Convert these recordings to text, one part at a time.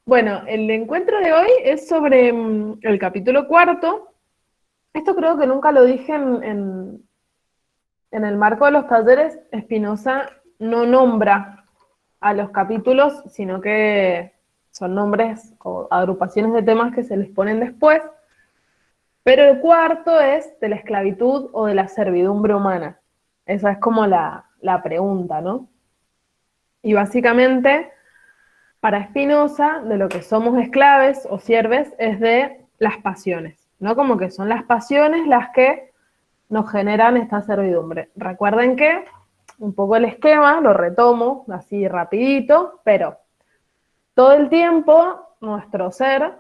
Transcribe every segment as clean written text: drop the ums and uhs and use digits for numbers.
Bueno, el encuentro de hoy es sobre el capítulo cuarto. Esto creo que nunca lo dije en el marco de los talleres. Spinoza no nombra a los capítulos, sino que son nombres o agrupaciones de temas que se les ponen después. Pero el cuarto es de la esclavitud o de la servidumbre humana. Esa es como la pregunta, ¿no? Y básicamente, para Spinoza, de lo que somos esclaves o sierves es de las pasiones, ¿no? Como que son las pasiones las que nos generan esta servidumbre. Recuerden que un poco el esquema, lo retomo así rapidito, pero todo el tiempo nuestro ser,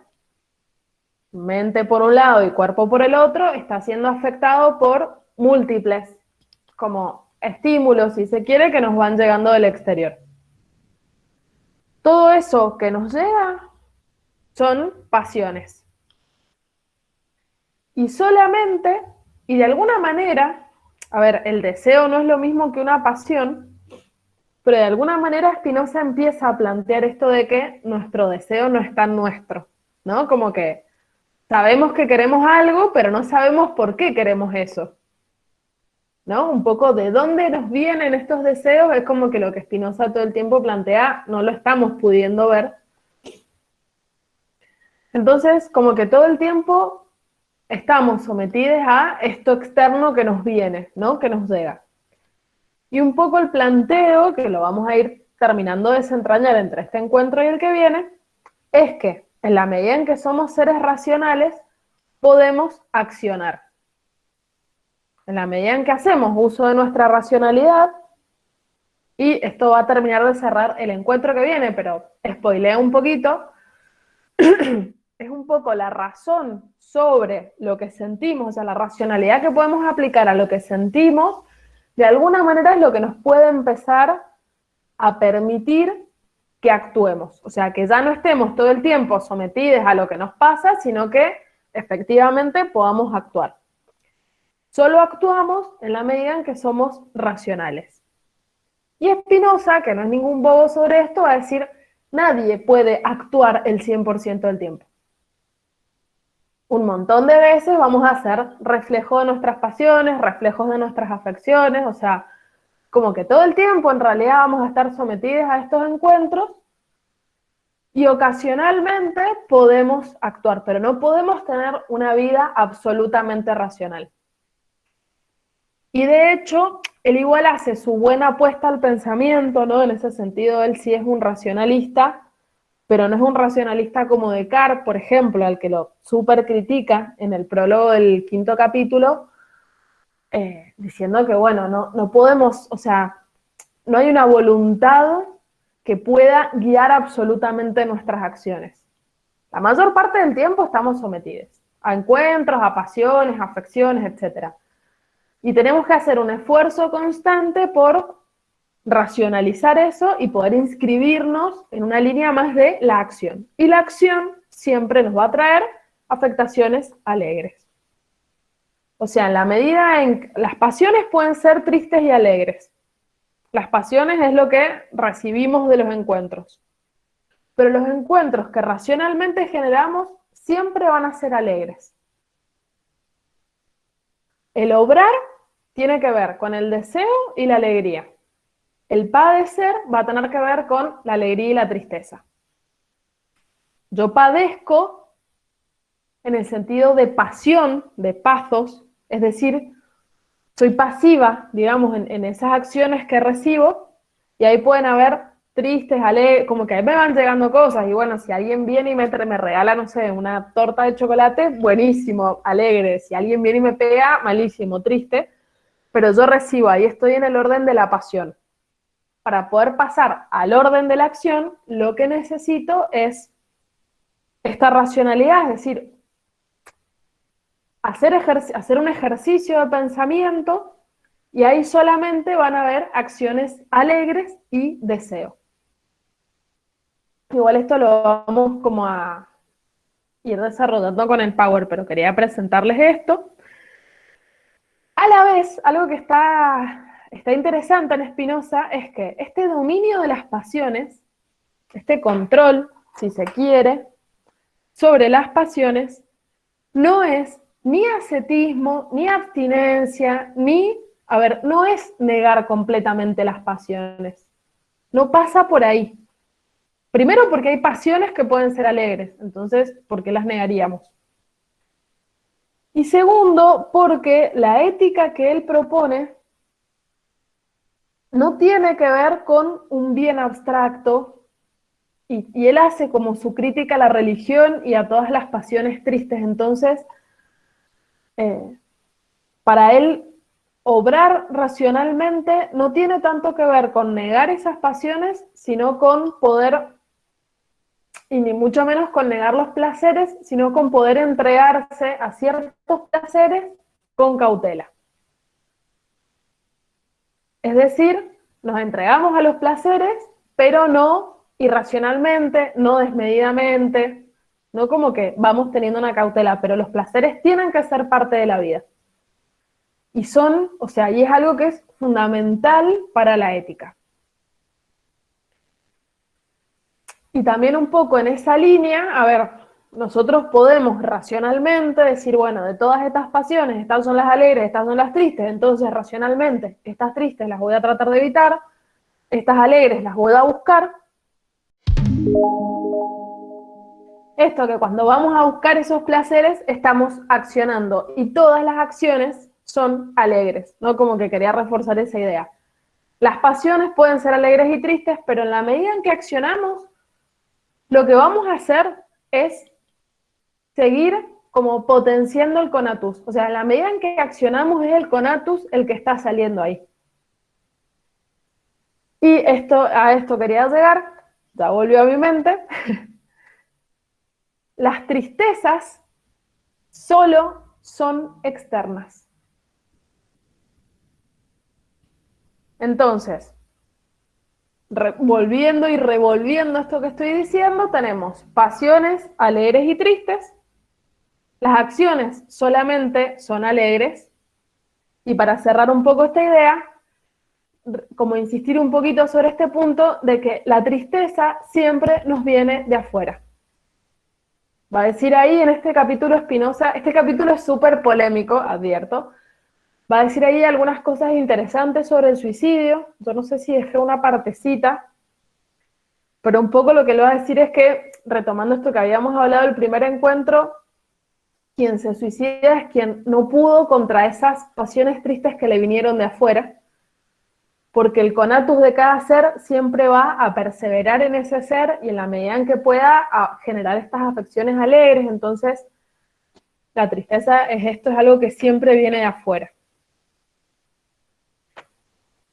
mente por un lado y cuerpo por el otro, está siendo afectado por múltiples como estímulos, si se quiere, que nos van llegando del exterior. Todo eso que nos llega son pasiones. Y solamente, y de alguna manera, a ver, el deseo no es lo mismo que una pasión, pero de alguna manera Spinoza empieza a plantear esto de que nuestro deseo no es tan nuestro, ¿no? Como que sabemos que queremos algo, pero no sabemos por qué queremos eso, ¿no? Un poco de dónde nos vienen estos deseos es como que lo que Spinoza todo el tiempo plantea no lo estamos pudiendo ver. Entonces, como que todo el tiempo estamos sometidos a esto externo que nos viene, ¿no? Que nos llega. Y un poco el planteo, que lo vamos a ir terminando de desentrañar entre este encuentro y el que viene, es que en la medida en que somos seres racionales, podemos accionar. En la medida en que hacemos uso de nuestra racionalidad, y esto va a terminar de cerrar el encuentro que viene, pero spoileo un poquito, es un poco la razón sobre lo que sentimos, o sea, la racionalidad que podemos aplicar a lo que sentimos, de alguna manera es lo que nos puede empezar a permitir que actuemos. O sea, que ya no estemos todo el tiempo sometidos a lo que nos pasa, sino que efectivamente podamos actuar. Solo actuamos en la medida en que somos racionales. Y Spinoza, que no es ningún bobo sobre esto, va a decir, nadie puede actuar el 100% del tiempo. Un montón de veces vamos a hacer reflejo de nuestras pasiones, reflejos de nuestras afecciones, o sea, como que todo el tiempo en realidad vamos a estar sometidos a estos encuentros y ocasionalmente podemos actuar, pero no podemos tener una vida absolutamente racional. Y de hecho, él igual hace su buena apuesta al pensamiento, ¿no? En ese sentido, él sí es un racionalista, pero no es un racionalista como Descartes, por ejemplo, al que lo súper critica en el prólogo del quinto capítulo, diciendo que, bueno, no podemos, o sea, no hay una voluntad que pueda guiar absolutamente nuestras acciones. La mayor parte del tiempo estamos sometidos a encuentros, a pasiones, a afecciones, etc. Y tenemos que hacer un esfuerzo constante por racionalizar eso y poder inscribirnos en una línea más de la acción. Y la acción siempre nos va a traer afectaciones alegres. O sea, en la medida en que las pasiones pueden ser tristes y alegres. Las pasiones es lo que recibimos de los encuentros. Pero los encuentros que racionalmente generamos siempre van a ser alegres. El obrar tiene que ver con el deseo y la alegría. El padecer va a tener que ver con la alegría y la tristeza. Yo padezco en el sentido de pasión, de pathos, es decir, soy pasiva, digamos, en esas acciones que recibo, y ahí pueden haber tristes, alegres, como que ahí me van llegando cosas, y bueno, si alguien viene y me regala, no sé, una torta de chocolate, buenísimo, alegre. Si alguien viene y me pega, malísimo, triste, pero yo recibo, ahí estoy en el orden de la pasión. Para poder pasar al orden de la acción, lo que necesito es esta racionalidad, es decir, hacer un ejercicio de pensamiento y ahí solamente van a haber acciones alegres y deseo. Igual esto lo vamos como a ir desarrollando con el Power, pero quería presentarles esto. A la vez, algo que está interesante en Spinoza es que este dominio de las pasiones, este control si se quiere, sobre las pasiones, no es ni ascetismo, ni abstinencia, no es negar completamente las pasiones. No pasa por ahí. Primero porque hay pasiones que pueden ser alegres, entonces, ¿por qué las negaríamos? Y segundo, porque la ética que él propone no tiene que ver con un bien abstracto, y él hace como su crítica a la religión y a todas las pasiones tristes. Entonces, para él, obrar racionalmente no tiene tanto que ver con negar esas pasiones, sino con poder, y ni mucho menos con negar los placeres, sino con poder entregarse a ciertos placeres con cautela. Es decir, nos entregamos a los placeres, pero no irracionalmente, no desmedidamente, no como que vamos teniendo una cautela, pero los placeres tienen que ser parte de la vida. Y y es algo que es fundamental para la ética. Y también un poco en esa línea, a ver, nosotros podemos racionalmente decir, bueno, de todas estas pasiones, estas son las alegres, estas son las tristes, entonces racionalmente, estas tristes las voy a tratar de evitar, estas alegres las voy a buscar. Esto que cuando vamos a buscar esos placeres estamos accionando y todas las acciones son alegres, ¿no? Como que quería reforzar esa idea. Las pasiones pueden ser alegres y tristes, pero en la medida en que accionamos, lo que vamos a hacer es seguir como potenciando el conatus. O sea, en la medida en que accionamos es el conatus el que está saliendo ahí. Y a esto quería llegar, ya volvió a mi mente. Las tristezas solo son externas. Entonces, volviendo y revolviendo esto que estoy diciendo, tenemos pasiones alegres y tristes. Las acciones solamente son alegres. Y para cerrar un poco esta idea, como insistir un poquito sobre este punto de que la tristeza siempre nos viene de afuera. Va a decir ahí en este capítulo Spinoza, este capítulo es súper polémico, advierto, va a decir ahí algunas cosas interesantes sobre el suicidio. Yo no sé si dejé una partecita, pero un poco lo que le va a decir es que, retomando esto que habíamos hablado del primer encuentro, quien se suicida es quien no pudo contra esas pasiones tristes que le vinieron de afuera, porque el conatus de cada ser siempre va a perseverar en ese ser y en la medida en que pueda a generar estas afecciones alegres. Entonces, la tristeza es algo que siempre viene de afuera.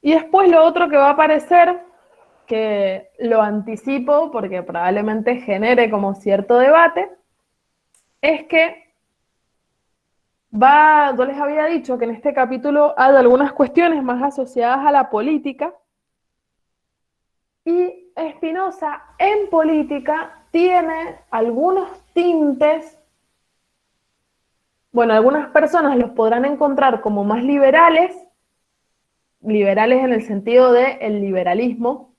Y después lo otro que va a aparecer, que lo anticipo porque probablemente genere como cierto debate, es que yo les había dicho que en este capítulo hay algunas cuestiones más asociadas a la política, y Spinoza en política tiene algunos tintes, bueno, algunas personas los podrán encontrar como más liberales en el sentido del liberalismo,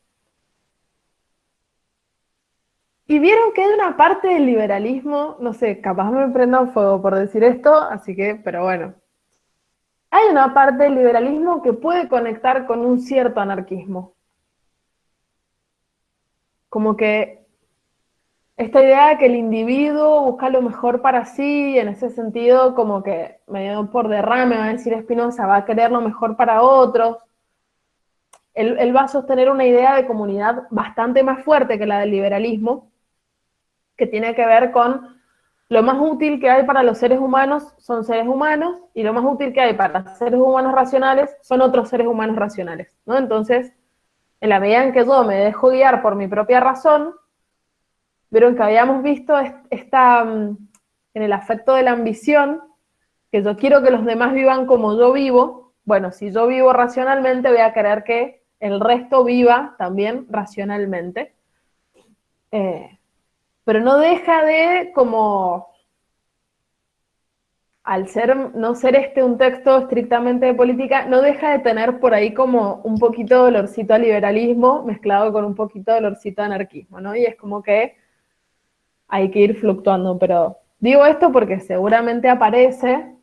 y vieron que hay una parte del liberalismo, no sé, capaz me prenda fuego por decir esto, así que, pero bueno, hay una parte del liberalismo que puede conectar con un cierto anarquismo. Como que esta idea de que el individuo busca lo mejor para sí, en ese sentido, como que medio por derrame, va a decir Spinoza, va a querer lo mejor para otros. Él va a sostener una idea de comunidad bastante más fuerte que la del liberalismo, que tiene que ver con lo más útil que hay para los seres humanos son seres humanos, y lo más útil que hay para seres humanos racionales son otros seres humanos racionales, ¿no? Entonces, en la medida en que yo me dejo guiar por mi propia razón, vieron que habíamos visto en el afecto de la ambición, que yo quiero que los demás vivan como yo vivo. Bueno, si yo vivo racionalmente, voy a querer que el resto viva también racionalmente. Pero no deja de, como, al no ser un texto estrictamente de política, no deja de tener por ahí como un poquito de olorcito a liberalismo mezclado con un poquito de olorcito a anarquismo, ¿no? Y es como que hay que ir fluctuando, pero digo esto porque seguramente aparece,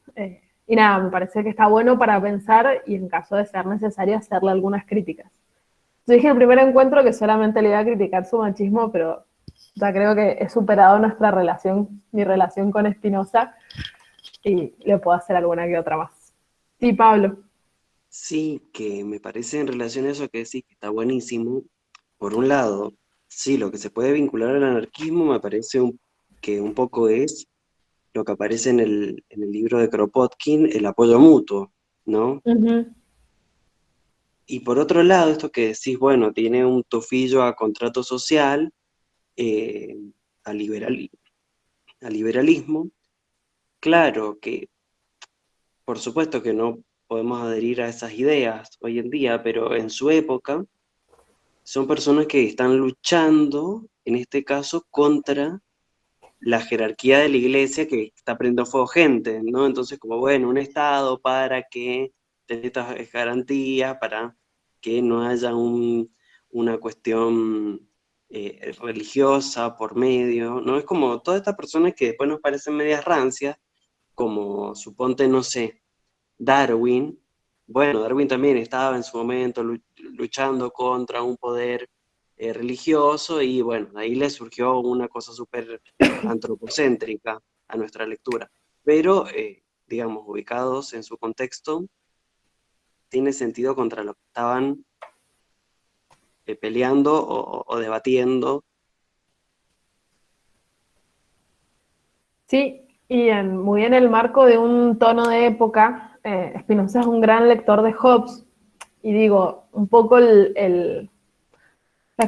y nada, me parece que está bueno para pensar y en caso de ser necesario hacerle algunas críticas. Yo dije en el primer encuentro que solamente le iba a criticar su machismo, pero ya creo que he superado nuestra relación, mi relación con Espinosa, y le puedo hacer alguna que otra más. Sí, Pablo. Sí, que me parece en relación a eso que decís que está buenísimo. Por un lado, sí, lo que se puede vincular al anarquismo me parece que un poco es lo que aparece en el libro de Kropotkin, el apoyo mutuo, ¿no? Ujú. Y por otro lado, esto que decís, bueno, tiene un tufillo a contrato social, eh, a a liberalismo. Claro que, por supuesto que no podemos adherir a esas ideas hoy en día, pero en su época son personas que están luchando, en este caso, contra la jerarquía de la iglesia que está prendiendo fuego gente, ¿no? Entonces, como bueno, un Estado para que tenga estas garantías, para que no haya una cuestión religiosa por medio, ¿no? Es como todas estas personas que después nos parecen medias rancias, como suponte, no sé, Darwin. Bueno, Darwin también estaba en su momento luchando contra un poder religioso y bueno, ahí le surgió una cosa súper antropocéntrica a nuestra lectura. Pero, digamos, ubicados en su contexto, tiene sentido contra lo que estaban peleando o debatiendo. Sí, y muy en el marco de un tono de época, Spinoza es un gran lector de Hobbes, y digo, un poco la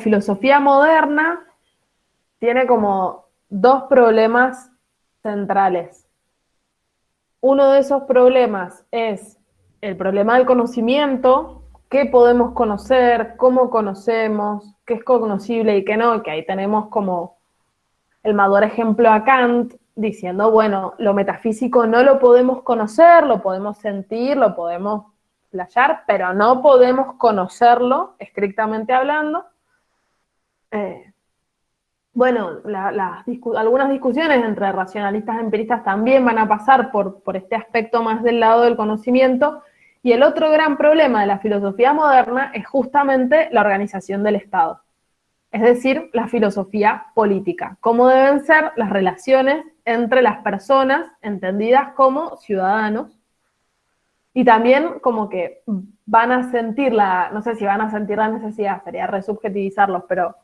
filosofía moderna tiene como dos problemas centrales. Uno de esos problemas es el problema del conocimiento, qué podemos conocer, cómo conocemos, qué es cognoscible y qué no, que ahí tenemos como el mayor ejemplo a Kant diciendo, bueno, lo metafísico no lo podemos conocer, lo podemos sentir, lo podemos playar, pero no podemos conocerlo, estrictamente hablando. Eh, bueno, algunas discusiones entre racionalistas y empiristas también van a pasar por este aspecto más del lado del conocimiento. Y el otro gran problema de la filosofía moderna es justamente la organización del Estado, es decir, la filosofía política, cómo deben ser las relaciones entre las personas entendidas como ciudadanos, y también como que van a sentir no sé si van a sentir la necesidad, sería resubjetivizarlos, pero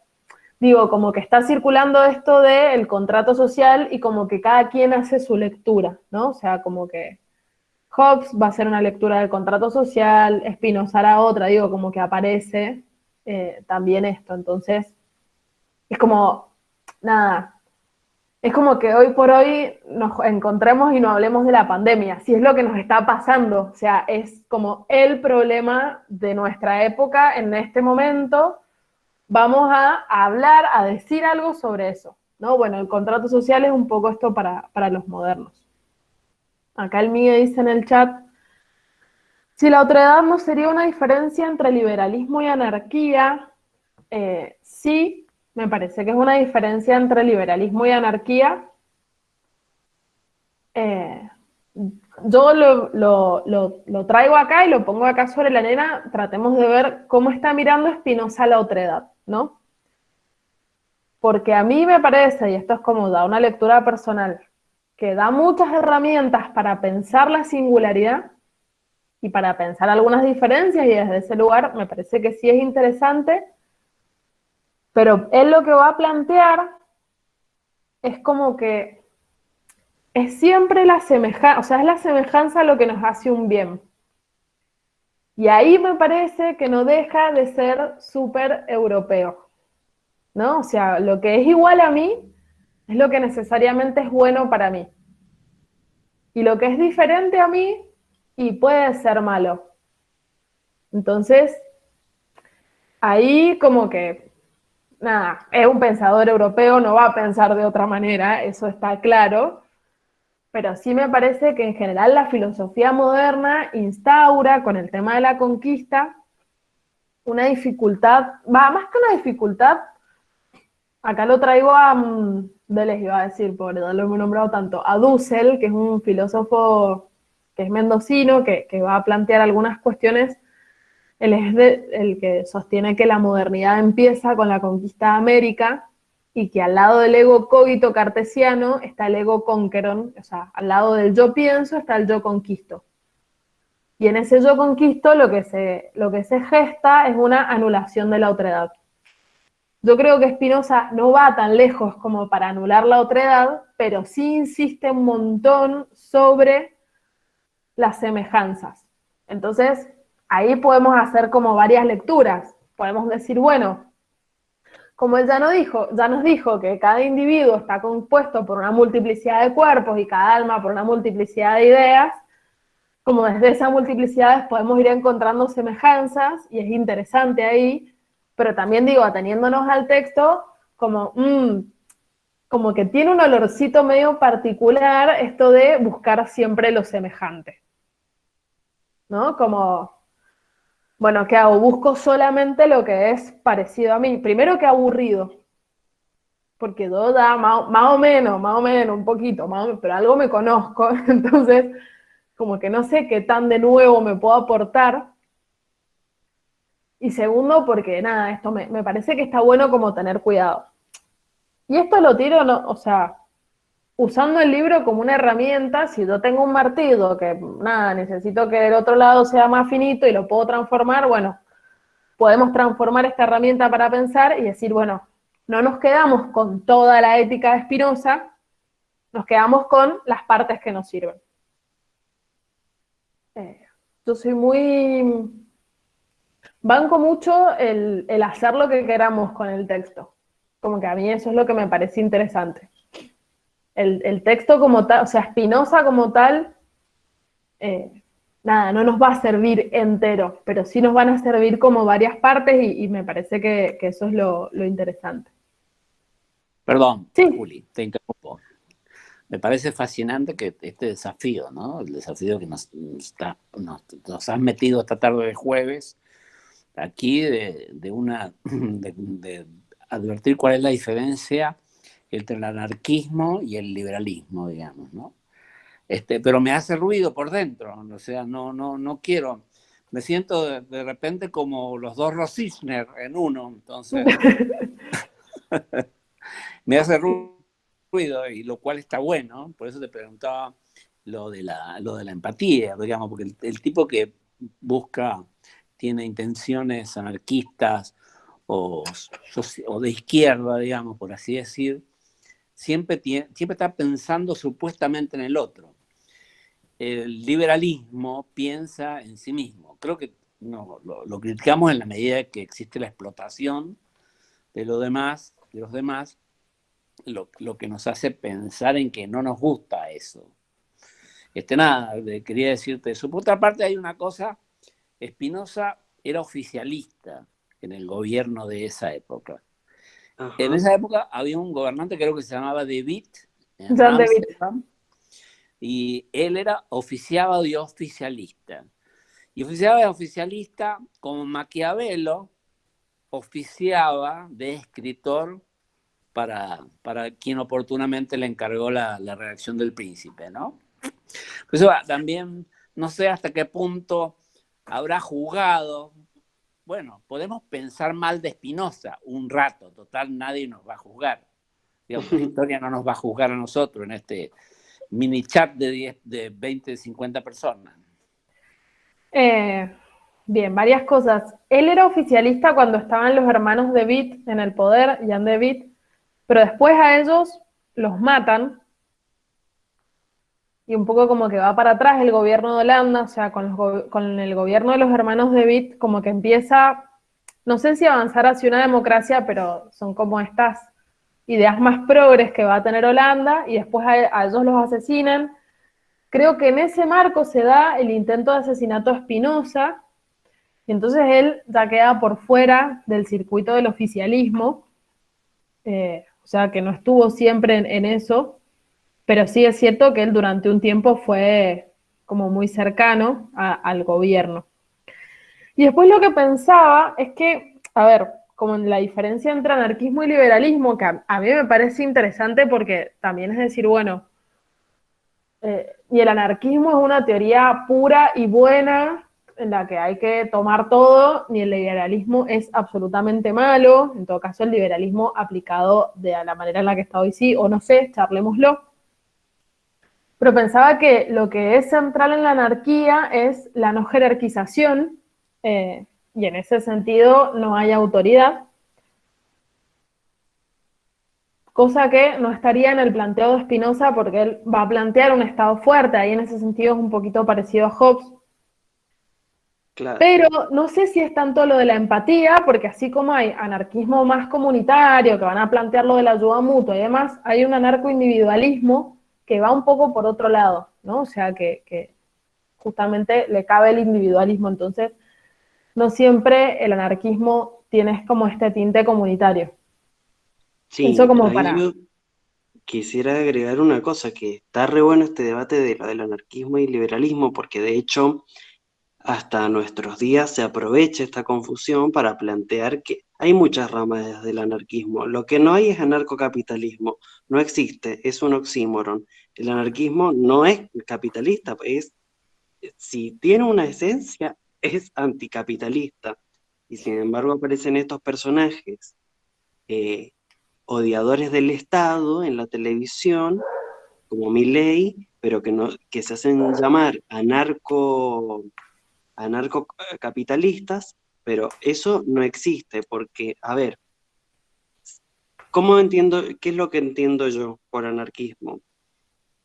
digo, como que está circulando esto del contrato social y como que cada quien hace su lectura, ¿no? O sea, como que Hobbes va a hacer una lectura del contrato social, Spinoza hará otra, digo, como que aparece también esto. Entonces, es como, nada, es como que hoy por hoy nos encontremos y no hablemos de la pandemia, si es lo que nos está pasando, o sea, es como el problema de nuestra época en este momento, vamos a hablar, a decir algo sobre eso, ¿no? Bueno, el contrato social es un poco esto para los modernos. Acá el Miguel dice en el chat, si la otredad no sería una diferencia entre liberalismo y anarquía, sí, me parece que es una diferencia entre liberalismo y anarquía. Eh, yo lo traigo acá y lo pongo acá sobre la arena, tratemos de ver cómo está mirando Spinoza la otredad, ¿no? Porque a mí me parece, y esto es como da una lectura personal, que da muchas herramientas para pensar la singularidad y para pensar algunas diferencias, y desde ese lugar me parece que sí es interesante, pero él lo que va a plantear es como que es siempre la semejanza, o sea, es la semejanza lo que nos hace un bien. Y ahí me parece que no deja de ser súper europeo, ¿no? O sea, lo que es igual a mí es lo que necesariamente es bueno para mí. Y lo que es diferente a mí y puede ser malo. Entonces, ahí como que, nada, es un pensador europeo, no va a pensar de otra manera, eso está claro, pero sí me parece que en general la filosofía moderna instaura con el tema de la conquista una dificultad, va más que una dificultad, acá lo traigo a, Deleuze iba a decir, por no lo hemos nombrado tanto, a Dussel, que es un filósofo que es mendocino, que va a plantear algunas cuestiones. Él es el que sostiene que la modernidad empieza con la conquista de América y que al lado del ego cogito cartesiano está el ego conqueron, o sea, al lado del yo pienso está el yo conquisto. Y en ese yo conquisto lo que se gesta es una anulación de la otredad. Yo creo que Spinoza no va tan lejos como para anular la otredad, pero sí insiste un montón sobre las semejanzas. Entonces, ahí podemos hacer como varias lecturas. Podemos decir, bueno, como él ya nos dijo que cada individuo está compuesto por una multiplicidad de cuerpos y cada alma por una multiplicidad de ideas, como desde esas multiplicidades podemos ir encontrando semejanzas y es interesante ahí, pero también digo, ateniéndonos al texto, como que tiene un olorcito medio particular esto de buscar siempre lo semejante, ¿no? Como, bueno, ¿qué hago? Busco solamente lo que es parecido a mí. Primero, que aburrido, porque todo da más o menos, un poquito, pero algo me conozco, entonces como que no sé qué tan de nuevo me puedo aportar. Y segundo, porque nada, esto me parece que está bueno como tener cuidado. Y esto lo tiro, no, o sea, usando el libro como una herramienta. Si yo tengo un martillo que, nada, necesito que el otro lado sea más finito y lo puedo transformar, bueno, podemos transformar esta herramienta para pensar y decir, bueno, no nos quedamos con toda la ética de Spinoza, nos quedamos con las partes que nos sirven. Yo soy muy... Banco mucho el hacer lo que queramos con el texto. Como que a mí eso es lo que me parece interesante. El texto como tal, o sea, Spinoza como tal, nada, no nos va a servir entero, pero sí nos van a servir como varias partes y me parece que eso es lo interesante. Perdón, Sí, Juli, te interrumpo. Me parece fascinante que este desafío, ¿no? El desafío que nos has metido esta tarde de jueves, aquí de advertir cuál es la diferencia entre el anarquismo y el liberalismo, digamos, ¿no? Pero me hace ruido por dentro, o sea, no quiero. Me siento de repente como los dos Rosicner en uno, entonces me hace ruido, y lo cual está bueno. Por eso te preguntaba lo de la empatía, digamos, porque el tipo que busca, tiene intenciones anarquistas o de izquierda, digamos, por así decir, siempre está pensando supuestamente en el otro. El liberalismo piensa en sí mismo. Creo que no, lo criticamos en la medida que existe la explotación de los demás, lo que nos hace pensar en que no nos gusta eso. Nada, quería decirte eso. Por otra parte, hay una cosa: Spinoza era oficialista en el gobierno de esa época. Ajá. En esa época había un gobernante, creo que se llamaba De Witt, en John David. Ámsterdam, y él oficiaba de oficialista. Y oficiaba de oficialista como Maquiavelo oficiaba de escritor para quien oportunamente le encargó la redacción del Príncipe, ¿no? Por eso también no sé hasta qué punto habrá jugado. Bueno, podemos pensar mal de Spinoza un rato, total, nadie nos va a juzgar. Digamos, la historia no nos va a juzgar a nosotros en este mini chat de 20, 50 personas. Bien, varias cosas. Él era oficialista cuando estaban los hermanos de Witt en el poder, Jan de Witt, pero después a ellos los matan y un poco como que va para atrás el gobierno de Holanda, o sea, con el gobierno de los hermanos de Witt como que empieza, no sé si avanzar hacia una democracia, pero son como estas ideas más progres que va a tener Holanda y después a ellos los asesinan. Creo que en ese marco se da el intento de asesinato a Spinoza, y entonces él ya queda por fuera del circuito del oficialismo, o sea que no estuvo siempre en eso, pero sí es cierto que él durante un tiempo fue como muy cercano al gobierno. Y después lo que pensaba es que, a ver, como en la diferencia entre anarquismo y liberalismo, que a mí me parece interesante porque también es decir, bueno, y el anarquismo es una teoría pura y buena en la que hay que tomar todo, ni el liberalismo es absolutamente malo, en todo caso el liberalismo aplicado de la manera en la que está hoy sí, o no sé, charlémoslo. Pero pensaba que lo que es central en la anarquía es la no jerarquización, y en ese sentido no hay autoridad, cosa que no estaría en el planteo de Spinoza porque él va a plantear un Estado fuerte, ahí en ese sentido es un poquito parecido a Hobbes, Claro, pero no sé si es tanto lo de la empatía, porque así como hay anarquismo más comunitario, que van a plantear lo de la ayuda mutua y demás, hay un anarcoindividualismo que va un poco por otro lado, ¿no? O sea, que justamente le cabe el individualismo, entonces no siempre el anarquismo tiene como este tinte comunitario. Eso sí, como ahí para... yo quisiera agregar una cosa, que está re bueno este debate de lo del anarquismo y liberalismo, porque de hecho hasta nuestros días se aprovecha esta confusión para plantear que hay muchas ramas del anarquismo. Lo que no hay es anarcocapitalismo, no existe, es un oxímoron. El anarquismo no es capitalista, si tiene una esencia, es anticapitalista. Y sin embargo aparecen estos personajes eh, odiadores del Estado en la televisión, como Milei, pero que, no, que se hacen llamar anarcocapitalistas, pero eso no existe, porque, a ver, ¿cómo entiendo, qué es lo que entiendo yo por anarquismo?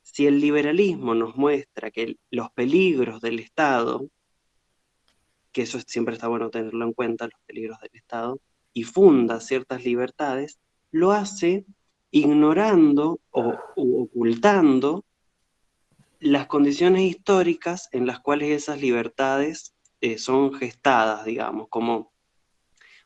Si el liberalismo nos muestra que los peligros del Estado, que eso siempre está bueno tenerlo en cuenta, los peligros del Estado, y funda ciertas libertades, lo hace ignorando o ocultando las condiciones históricas en las cuales esas libertades son gestadas, digamos, como,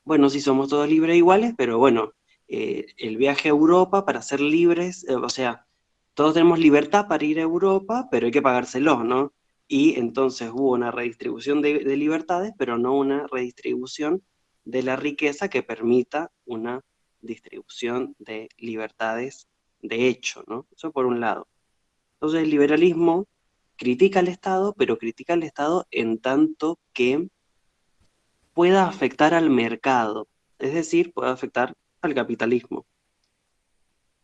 bueno, sí somos todos libres e iguales, pero bueno, el viaje a Europa para ser libres, o sea, todos tenemos libertad para ir a Europa, pero hay que pagárselo, ¿no? Y entonces hubo una redistribución de libertades, pero no una redistribución de la riqueza que permita una distribución de libertades de hecho, ¿no? Eso por un lado. Entonces el liberalismo critica al Estado, pero critica al Estado en tanto que pueda afectar al mercado, es decir, pueda afectar al capitalismo.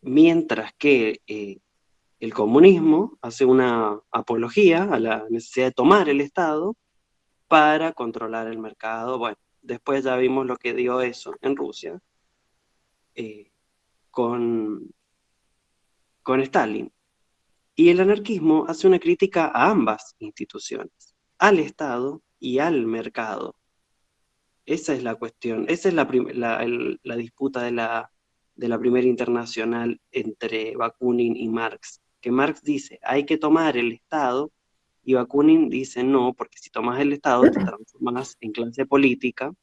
Mientras que el comunismo hace una apología a la necesidad de tomar el Estado para controlar el mercado. Bueno, después ya vimos lo que dio eso en Rusia eh, con, con Stalin. Y el anarquismo hace una crítica a ambas instituciones, al Estado y al mercado. Esa es la cuestión, esa es la disputa de la primera internacional entre Bakunin y Marx, que Marx dice, hay que tomar el Estado, y Bakunin dice, no, porque si tomas el Estado te transformas en clase política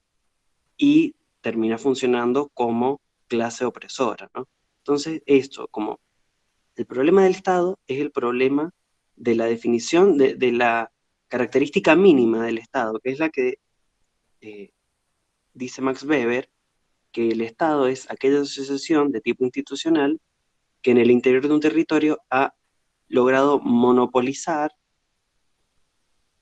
y termina funcionando como clase opresora, ¿no? Entonces, esto, como el problema del Estado es el problema de la definición de la característica mínima del Estado, que es la que eh, dice Max Weber, que el Estado es aquella asociación de tipo institucional que en el interior de un territorio ha logrado monopolizar,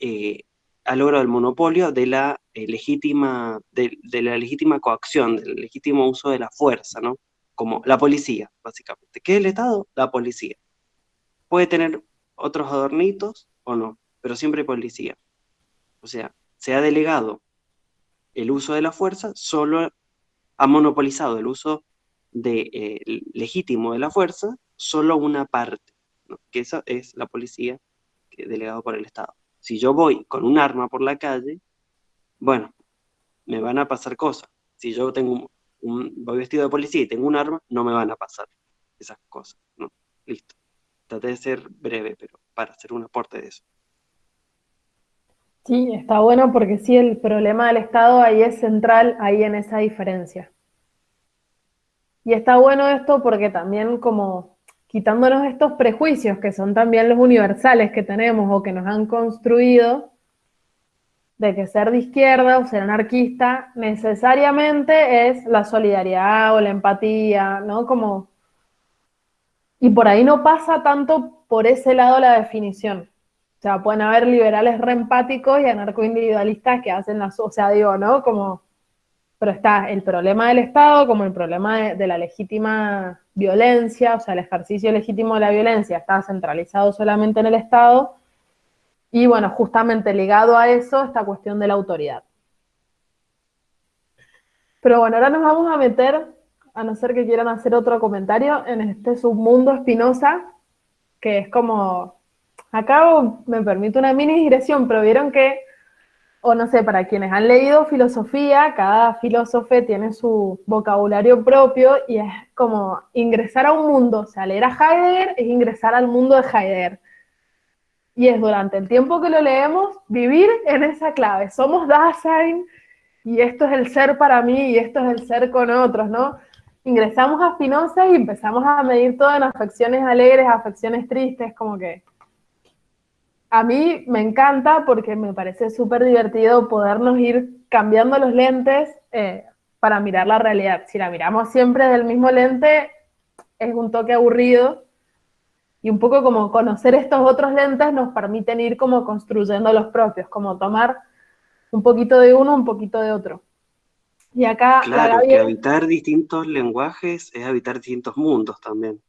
eh, ha logrado el monopolio de de la legítima coacción, del legítimo uso de la fuerza, ¿no? Como la policía, básicamente. ¿Qué es el Estado? La policía. Puede tener otros adornitos o no, pero siempre policía. O sea, se ha delegado el uso de la fuerza, solo ha monopolizado el uso legítimo de la fuerza, solo una parte, ¿no? Que esa es la policía delegado por el Estado. Si yo voy con un arma por la calle, bueno, me van a pasar cosas. Si yo tengo voy vestido de policía y tengo un arma, no me van a pasar esas cosas, ¿no? Listo. Traté de ser breve, pero para hacer un aporte de eso. Sí, está bueno porque sí, el problema del Estado ahí es central, ahí en esa diferencia. Y está bueno esto porque también como quitándonos estos prejuicios que son también los universales que tenemos o que nos han construido, de que ser de izquierda o ser anarquista necesariamente es la solidaridad o la empatía, ¿no? Como, y por ahí no pasa tanto por ese lado la definición. O sea, pueden haber liberales re empáticos y anarcoindividualistas que hacen las, o sea, digo, ¿no? Como, pero está el problema del Estado como el problema de la legítima violencia, o sea, el ejercicio legítimo de la violencia está centralizado solamente en el Estado, y bueno, justamente ligado a eso, esta cuestión de la autoridad. Pero bueno, ahora nos vamos a meter, a no ser que quieran hacer otro comentario, en este submundo Spinoza, que es como, acá me permito una mini digresión, pero vieron que, o no sé, para quienes han leído filosofía, cada filósofo tiene su vocabulario propio y es como ingresar a un mundo, o sea, leer a Heidegger es ingresar al mundo de Heidegger. Y es durante el tiempo que lo leemos, vivir en esa clave. Somos Dasein, y esto es el ser para mí, y esto es el ser con otros, ¿no? Ingresamos a Spinoza y empezamos a medir todo en afecciones alegres, afecciones tristes, como que a mí me encanta porque me parece súper divertido podernos ir cambiando los lentes para mirar la realidad. Si la miramos siempre del mismo lente, es un toque aburrido, y un poco como conocer estos otros lentes nos permiten ir como construyendo los propios, como tomar un poquito de uno, un poquito de otro. Y acá la Claro, es Gaby que habitar distintos lenguajes es habitar distintos mundos también.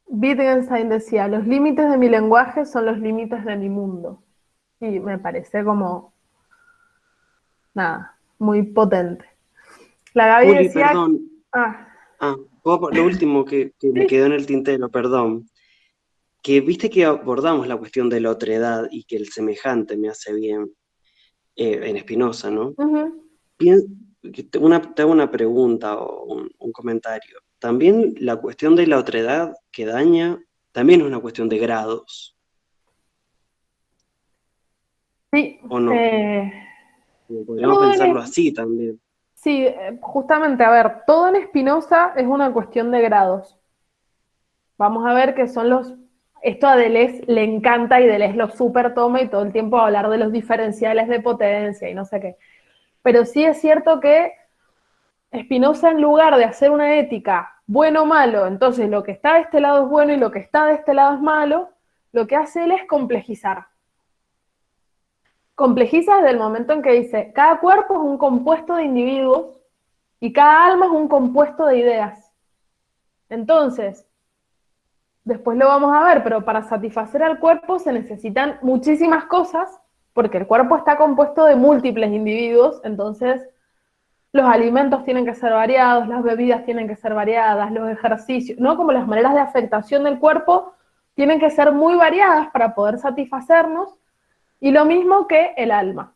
Wittgenstein decía, los límites de mi lenguaje son los límites de mi mundo. Y me parece como, nada, muy potente. La Gaby Juli, decía, perdón. ah, Lo último que me sí, quedó en el tintero, perdón. Que viste que abordamos la cuestión de la otredad y que el semejante me hace bien en Spinoza, ¿no? ujú. Te hago una pregunta o un comentario. También la cuestión de la otredad que daña, también es una cuestión de grados, Sí, ¿o no? eh, Podríamos todo pensarlo en, así también. sí, justamente, a ver, todo en Spinoza es una cuestión de grados. Vamos a ver que son los, esto a Deleuze le encanta y Deleuze lo súper toma y todo el tiempo va a hablar de los diferenciales de potencia y no sé qué. Pero sí es cierto que Spinoza, en lugar de hacer una ética bueno o malo, entonces lo que está de este lado es bueno y lo que está de este lado es malo, lo que hace él es complejizar. Complejiza desde el momento en que dice, cada cuerpo es un compuesto de individuos y cada alma es un compuesto de ideas. Entonces, después lo vamos a ver, pero para satisfacer al cuerpo se necesitan muchísimas cosas, porque el cuerpo está compuesto de múltiples individuos, entonces los alimentos tienen que ser variados, las bebidas tienen que ser variadas, los ejercicios, ¿no? Como las maneras de afectación del cuerpo tienen que ser muy variadas para poder satisfacernos, y lo mismo que el alma.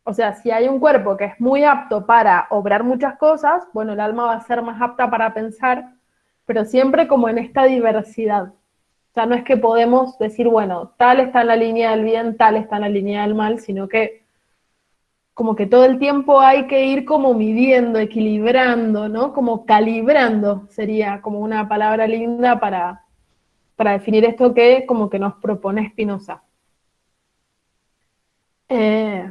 O sea, si hay un cuerpo que es muy apto para obrar muchas cosas, bueno, el alma va a ser más apta para pensar, pero siempre como en esta diversidad. O sea, no es que podemos decir, bueno, tal está en la línea del bien, tal está en la línea del mal, sino que como que todo el tiempo hay que ir como midiendo, equilibrando, ¿no? Como calibrando sería como una palabra linda para definir esto que como que nos propone Spinoza. Eh,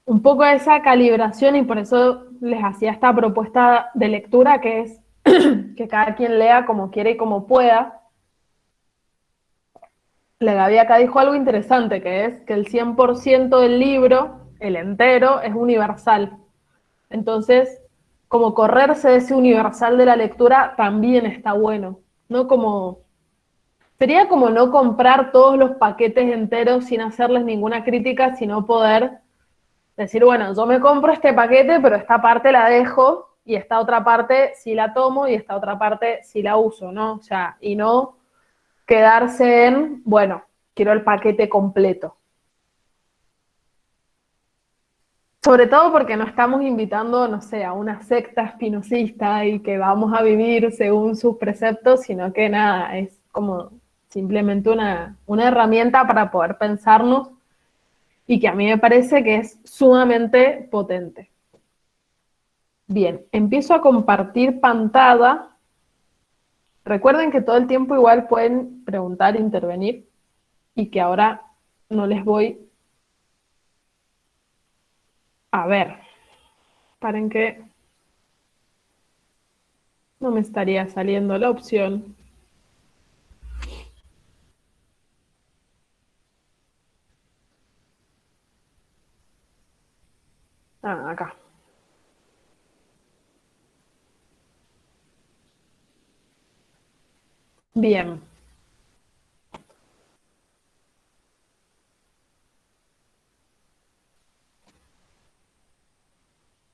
un poco esa calibración, y por eso les hacía esta propuesta de lectura, que es que cada quien lea como quiere y como pueda. La Gaby acá dijo algo interesante, que es que el 100% del libro, el entero, es universal. Entonces, como correrse de ese universal de la lectura también está bueno, ¿no? Como, sería como no comprar todos los paquetes enteros sin hacerles ninguna crítica, sino poder decir, bueno, yo me compro este paquete, pero esta parte la dejo, y esta otra parte sí la tomo, y esta otra parte sí la uso, ¿no? O sea, y no quedarse en, bueno, quiero el paquete completo. Sobre todo porque no estamos invitando, no sé, a una secta espinosista y que vamos a vivir según sus preceptos, sino que nada, es como simplemente una herramienta para poder pensarnos, y que a mí me parece que es sumamente potente. Bien, empiezo a compartir pantalla. Recuerden que todo el tiempo igual pueden preguntar, intervenir, y que ahora no les voy A ver, paren que no me estaría saliendo la opción. Ah, acá. Bien.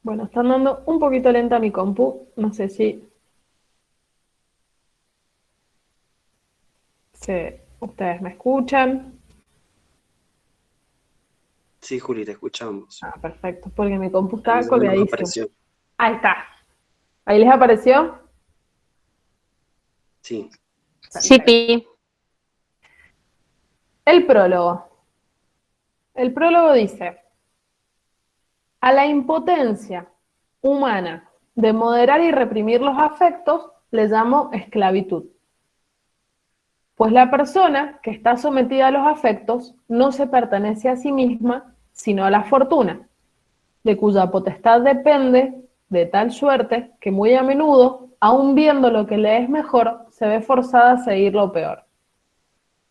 Bueno, está andando un poquito lenta mi compu. No sé si ustedes me escuchan. Sí, Juli, te escuchamos. Ah, perfecto, porque mi compu Ahí está ya nos colgadísimo. apareció. Ahí está. ¿Ahí les apareció? Sí. Sí, Perfecto. Pi. El prólogo. El prólogo dice: a la impotencia humana de moderar y reprimir los afectos le llamo esclavitud. Pues la persona que está sometida a los afectos no se pertenece a sí misma, sino a la fortuna, de cuya potestad depende de tal suerte que muy a menudo, aun viendo lo que le es mejor, se ve forzada a seguir lo peor.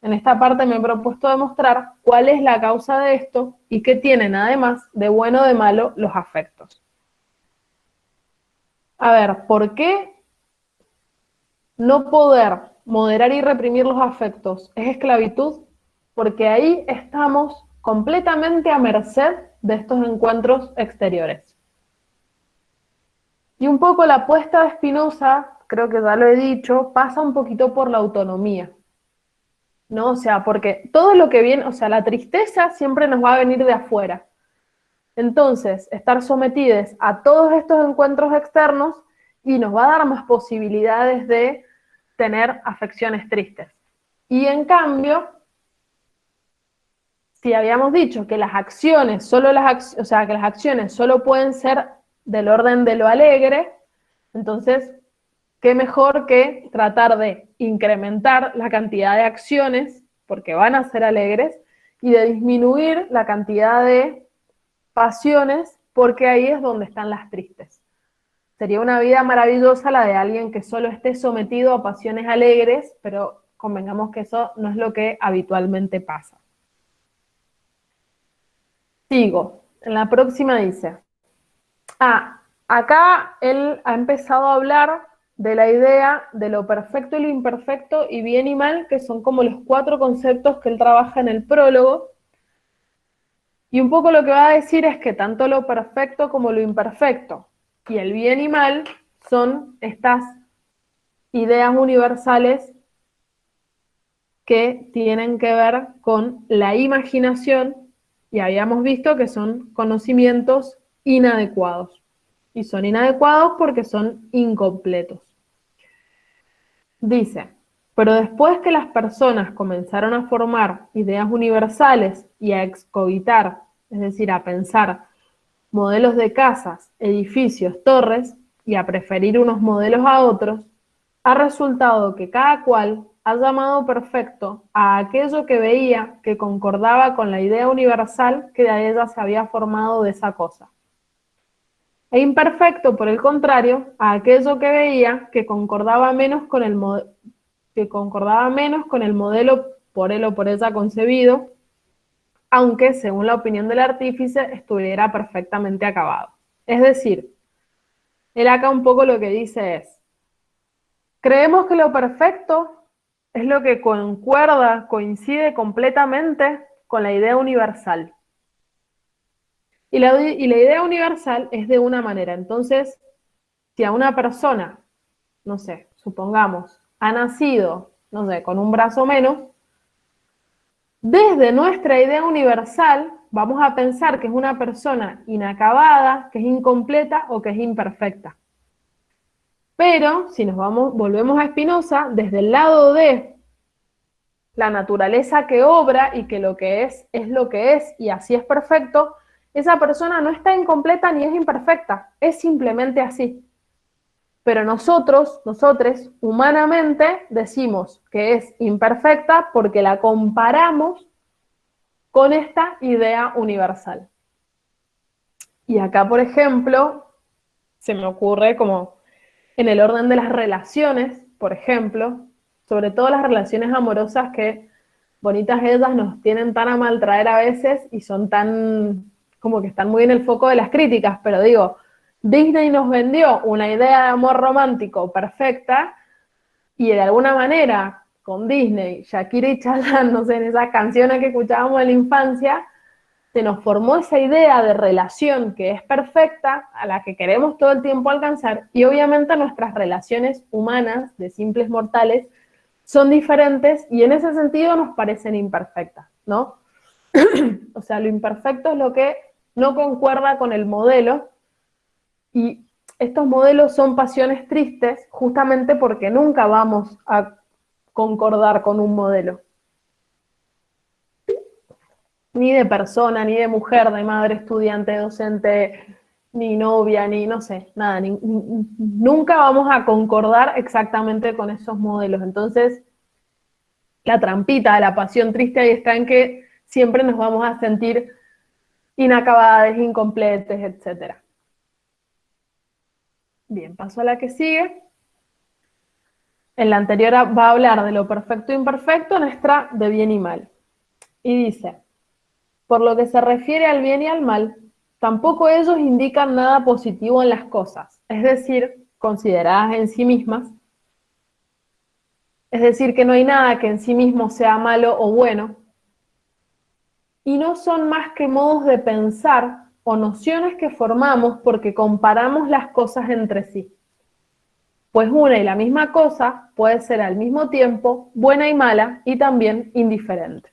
En esta parte me he propuesto demostrar cuál es la causa de esto y qué tienen además de bueno o de malo los afectos. A ver, ¿por qué no poder moderar y reprimir los afectos es esclavitud? Porque ahí estamos completamente a merced de estos encuentros exteriores. Y un poco la apuesta de Spinoza, creo que ya lo he dicho, pasa un poquito por la autonomía, ¿no? O sea, porque todo lo que viene, o sea, la tristeza siempre nos va a venir de afuera. Entonces, estar sometidos a todos estos encuentros externos y nos va a dar más posibilidades de tener afecciones tristes. Y en cambio, si habíamos dicho que las acciones, o sea, que las acciones solo pueden ser del orden de lo alegre, entonces, qué mejor que tratar de incrementar la cantidad de acciones, porque van a ser alegres, y de disminuir la cantidad de pasiones, porque ahí es donde están las tristes. Sería una vida maravillosa la de alguien que solo esté sometido a pasiones alegres, pero convengamos que eso no es lo que habitualmente pasa. Sigo. En la próxima dice: acá él ha empezado a hablar de la idea de lo perfecto y lo imperfecto y bien y mal, que son como los 4 conceptos que él trabaja en el prólogo. Y un poco lo que va a decir es que tanto lo perfecto como lo imperfecto y el bien y mal son estas ideas universales que tienen que ver con la imaginación, y habíamos visto que son conocimientos inadecuados. Y son inadecuados porque son incompletos. Dice: pero después que las personas comenzaron a formar ideas universales y a excogitar, es decir, a pensar modelos de casas, edificios, torres, y a preferir unos modelos a otros, ha resultado que cada cual ha llamado perfecto a aquello que veía que concordaba con la idea universal que de ella se había formado de esa cosa. E imperfecto, por el contrario, a aquello que veía que concordaba menos con el modelo por él o por ella concebido, aunque, según la opinión del artífice, estuviera perfectamente acabado. Es decir, él acá un poco lo que dice es: creemos que lo perfecto es lo que concuerda, coincide completamente con la idea universal. Y la idea universal es de una manera. Entonces, si a una persona, no sé, supongamos, ha nacido, no sé, con un brazo menos, desde nuestra idea universal vamos a pensar que es una persona inacabada, que es incompleta o que es imperfecta. Pero si volvemos a Spinoza, desde el lado de la naturaleza que obra y que lo que es lo que es y así es perfecto, esa persona no está incompleta ni es imperfecta, es simplemente así. Pero nosotros, humanamente, decimos que es imperfecta porque la comparamos con esta idea universal. Y acá, por ejemplo, se me ocurre como en el orden de las relaciones, por ejemplo, sobre todo las relaciones amorosas que bonitas ellas nos tienen tan a maltraer a veces y son tan, como que están muy en el foco de las críticas, pero digo, Disney nos vendió una idea de amor romántico perfecta y de alguna manera con Disney, Shakira y Chayanne, no sé, en esas canciones que escuchábamos en la infancia, se nos formó esa idea de relación que es perfecta, a la que queremos todo el tiempo alcanzar, y obviamente nuestras relaciones humanas, de simples mortales, son diferentes y en ese sentido nos parecen imperfectas, ¿no? O sea, lo imperfecto es lo que no concuerda con el modelo, y estos modelos son pasiones tristes justamente porque nunca vamos a concordar con un modelo. Ni de persona, ni de mujer, de madre, estudiante, docente, ni novia, ni no sé, nada, nunca vamos a concordar exactamente con esos modelos. Entonces, la trampita de la pasión triste ahí está en que siempre nos vamos a sentir inacabadas, incompletas, etc. Bien, paso a la que sigue. En la anterior va a hablar de lo perfecto e imperfecto, en esta de bien y mal. Y dice: por lo que se refiere al bien y al mal, tampoco ellos indican nada positivo en las cosas, es decir, consideradas en sí mismas. Es decir, que no hay nada que en sí mismo sea malo o bueno, y no son más que modos de pensar o nociones que formamos porque comparamos las cosas entre sí. Pues una y la misma cosa puede ser al mismo tiempo buena y mala y también indiferente.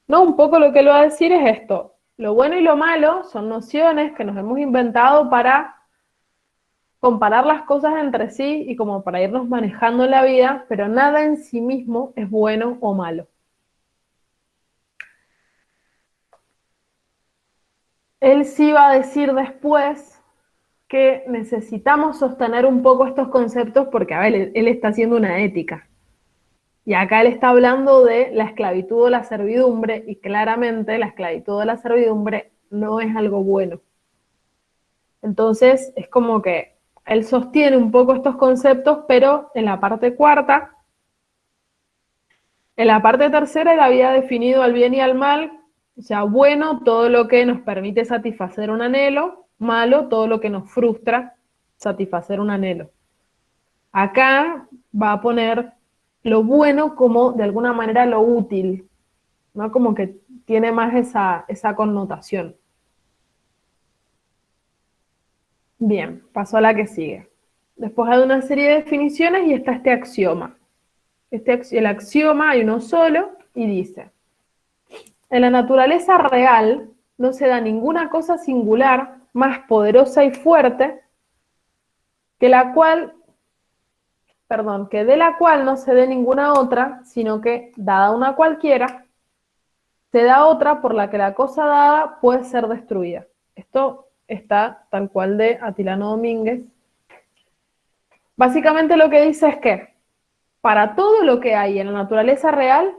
No, un poco lo que él va a decir es esto: lo bueno y lo malo son nociones que nos hemos inventado para comparar las cosas entre sí y como para irnos manejando en la vida, pero nada en sí mismo es bueno o malo. Él sí va a decir después que necesitamos sostener un poco estos conceptos porque, a ver, él está haciendo una ética. Y acá él está hablando de la esclavitud o la servidumbre, y claramente la esclavitud o la servidumbre no es algo bueno. Entonces, es como que él sostiene un poco estos conceptos, pero en la parte cuarta. En la parte tercera él había definido al bien y al mal, o sea, bueno, todo lo que nos permite satisfacer un anhelo; malo, todo lo que nos frustra satisfacer un anhelo. Acá va a poner lo bueno como, de alguna manera, lo útil, ¿no? Como que tiene más esa connotación. Bien, paso a la que sigue. Después hay una serie de definiciones y está este axioma. El axioma hay uno solo y dice: en la naturaleza real no se da ninguna cosa singular más poderosa y fuerte que de la cual no se dé ninguna otra, sino que, dada una cualquiera, se da otra por la que la cosa dada puede ser destruida. Esto está tal cual de Atilano Domínguez. Básicamente lo que dice es que para todo lo que hay en la naturaleza real,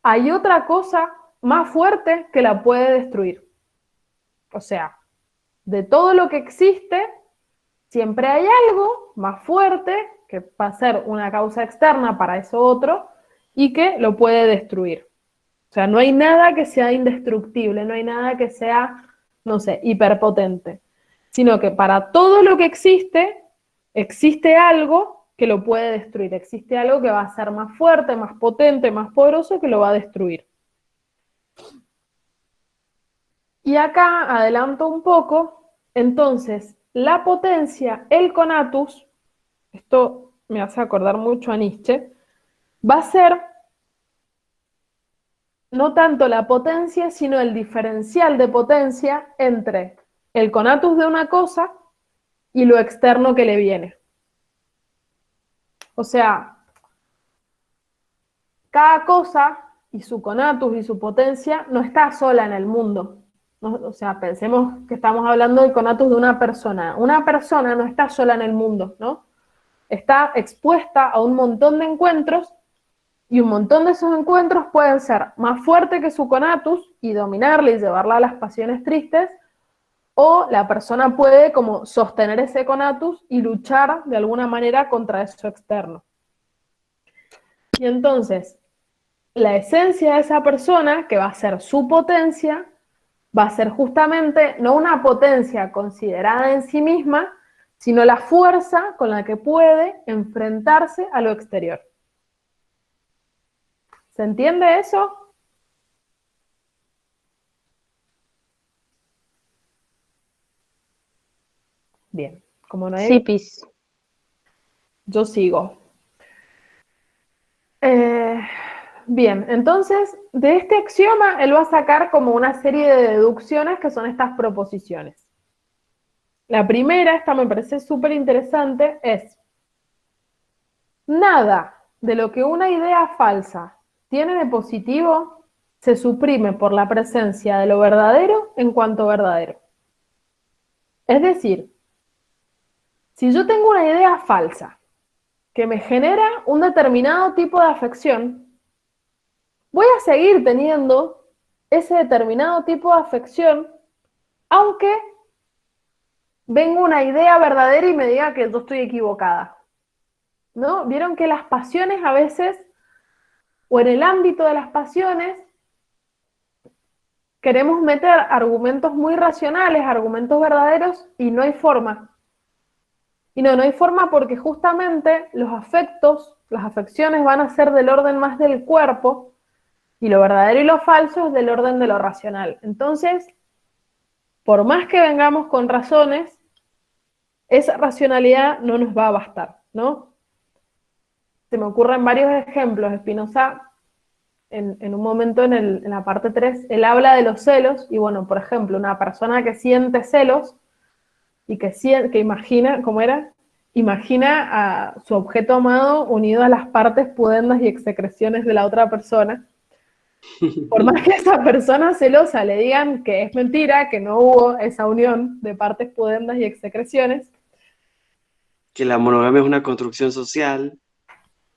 hay otra cosa más fuerte que la puede destruir. O sea, de todo lo que existe, siempre hay algo más fuerte que va a ser una causa externa para eso otro y que lo puede destruir. O sea, no hay nada que sea indestructible, no hay nada que sea, no sé, hiperpotente, sino que para todo lo que existe, existe algo que lo puede destruir, existe algo que va a ser más fuerte, más potente, más poderoso, que lo va a destruir. Y acá adelanto un poco, entonces, la potencia, el conatus, esto me hace acordar mucho a Nietzsche, va a ser no tanto la potencia, sino el diferencial de potencia entre el conatus de una cosa y lo externo que le viene. O sea, cada cosa y su conatus y su potencia no está sola en el mundo. ¿No? O sea, pensemos que estamos hablando del conatus de una persona. Una persona no está sola en el mundo, ¿no? Está expuesta a un montón de encuentros, y un montón de esos encuentros pueden ser más fuertes que su conatus y dominarla y llevarla a las pasiones tristes, o la persona puede como sostener ese conatus y luchar de alguna manera contra eso externo. Y entonces, la esencia de esa persona, que va a ser su potencia, va a ser justamente no una potencia considerada en sí misma, sino la fuerza con la que puede enfrentarse a lo exterior. ¿Se entiende eso? Bien, como no hay... Sí, Pis. Yo sigo. Bien, entonces, de este axioma, él va a sacar como una serie de deducciones que son estas proposiciones. La primera, esta me parece súper interesante, es: nada de lo que una idea falsa tiene de positivo se suprime por la presencia de lo verdadero en cuanto verdadero. Es decir, si yo tengo una idea falsa que me genera un determinado tipo de afección, voy a seguir teniendo ese determinado tipo de afección, aunque venga una idea verdadera y me diga que yo estoy equivocada. ¿No? Vieron que las pasiones a veces, o en el ámbito de las pasiones, queremos meter argumentos muy racionales, argumentos verdaderos, y no hay forma. Y no hay forma porque justamente los afectos, las afecciones van a ser del orden más del cuerpo, y lo verdadero y lo falso es del orden de lo racional. Entonces, por más que vengamos con razones, esa racionalidad no nos va a bastar, ¿no? Se me ocurren varios ejemplos. Spinoza, en un momento en la parte 3, él habla de los celos, y bueno, por ejemplo, una persona que siente celos y que imagina, ¿cómo era? Imagina a su objeto amado unido a las partes pudendas y excreciones de la otra persona. Por más que a esa persona celosa le digan que es mentira, que no hubo esa unión de partes pudendas y excreciones, Que la monogamia es una construcción social.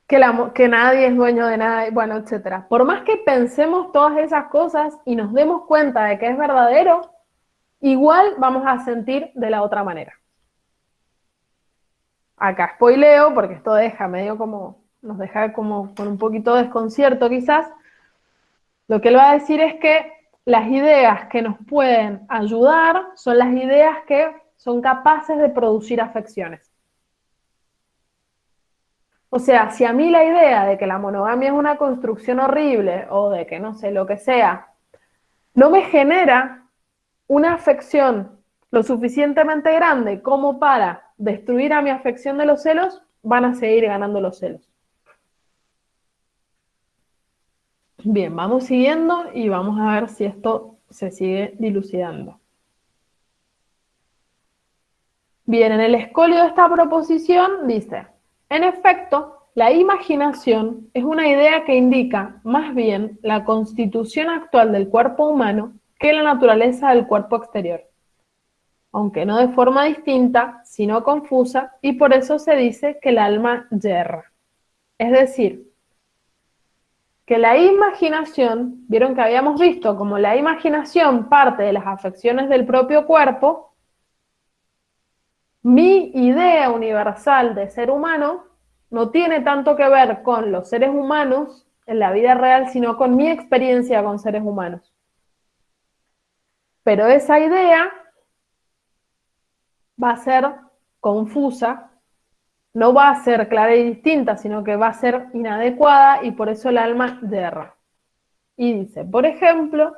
que nadie es dueño de nada, bueno, etcétera. Por más que pensemos todas esas cosas y nos demos cuenta de que es verdadero, igual vamos a sentir de la otra manera. Acá spoileo, porque esto nos deja como con un poquito de desconcierto quizás. Lo que él va a decir es que las ideas que nos pueden ayudar son las ideas que son capaces de producir afecciones. O sea, si a mí la idea de que la monogamia es una construcción horrible, o de que no sé, lo que sea, no me genera una afección lo suficientemente grande como para destruir a mi afección de los celos, van a seguir ganando los celos. Bien, vamos siguiendo y vamos a ver si esto se sigue dilucidando. Bien, en el escolio de esta proposición dice: en efecto, la imaginación es una idea que indica más bien la constitución actual del cuerpo humano que la naturaleza del cuerpo exterior, aunque no de forma distinta, sino confusa, y por eso se dice que el alma yerra. Es decir, que la imaginación, vieron que habíamos visto como la imaginación parte de las afecciones del propio cuerpo, mi idea universal de ser humano no tiene tanto que ver con los seres humanos en la vida real, sino con mi experiencia con seres humanos. Pero esa idea va a ser confusa, no va a ser clara y distinta, sino que va a ser inadecuada, y por eso el alma yerra. Y dice, por ejemplo,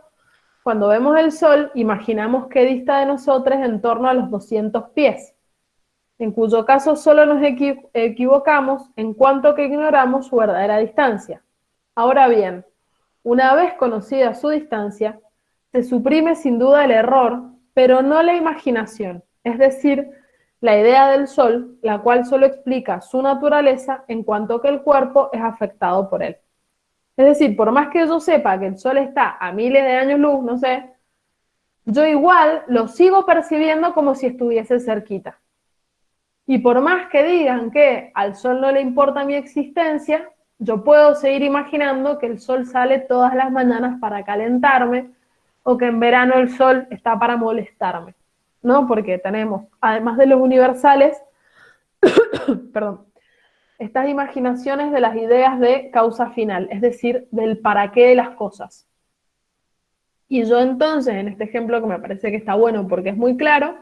cuando vemos el sol, imaginamos que dista de nosotros en torno a los 200 pies, en cuyo caso solo nos equivocamos en cuanto que ignoramos su verdadera distancia. Ahora bien, una vez conocida su distancia, se suprime sin duda el error, pero no la imaginación, es decir, la idea del sol, la cual solo explica su naturaleza en cuanto que el cuerpo es afectado por él. Es decir, por más que yo sepa que el sol está a miles de años luz, no sé, yo igual lo sigo percibiendo como si estuviese cerquita. Y por más que digan que al sol no le importa mi existencia, yo puedo seguir imaginando que el sol sale todas las mañanas para calentarme, o que en verano el sol está para molestarme. ¿no? Porque tenemos, además de los universales, perdón, estas imaginaciones de las ideas de causa final, es decir, del para qué de las cosas. Y yo entonces, en este ejemplo que me parece que está bueno porque es muy claro,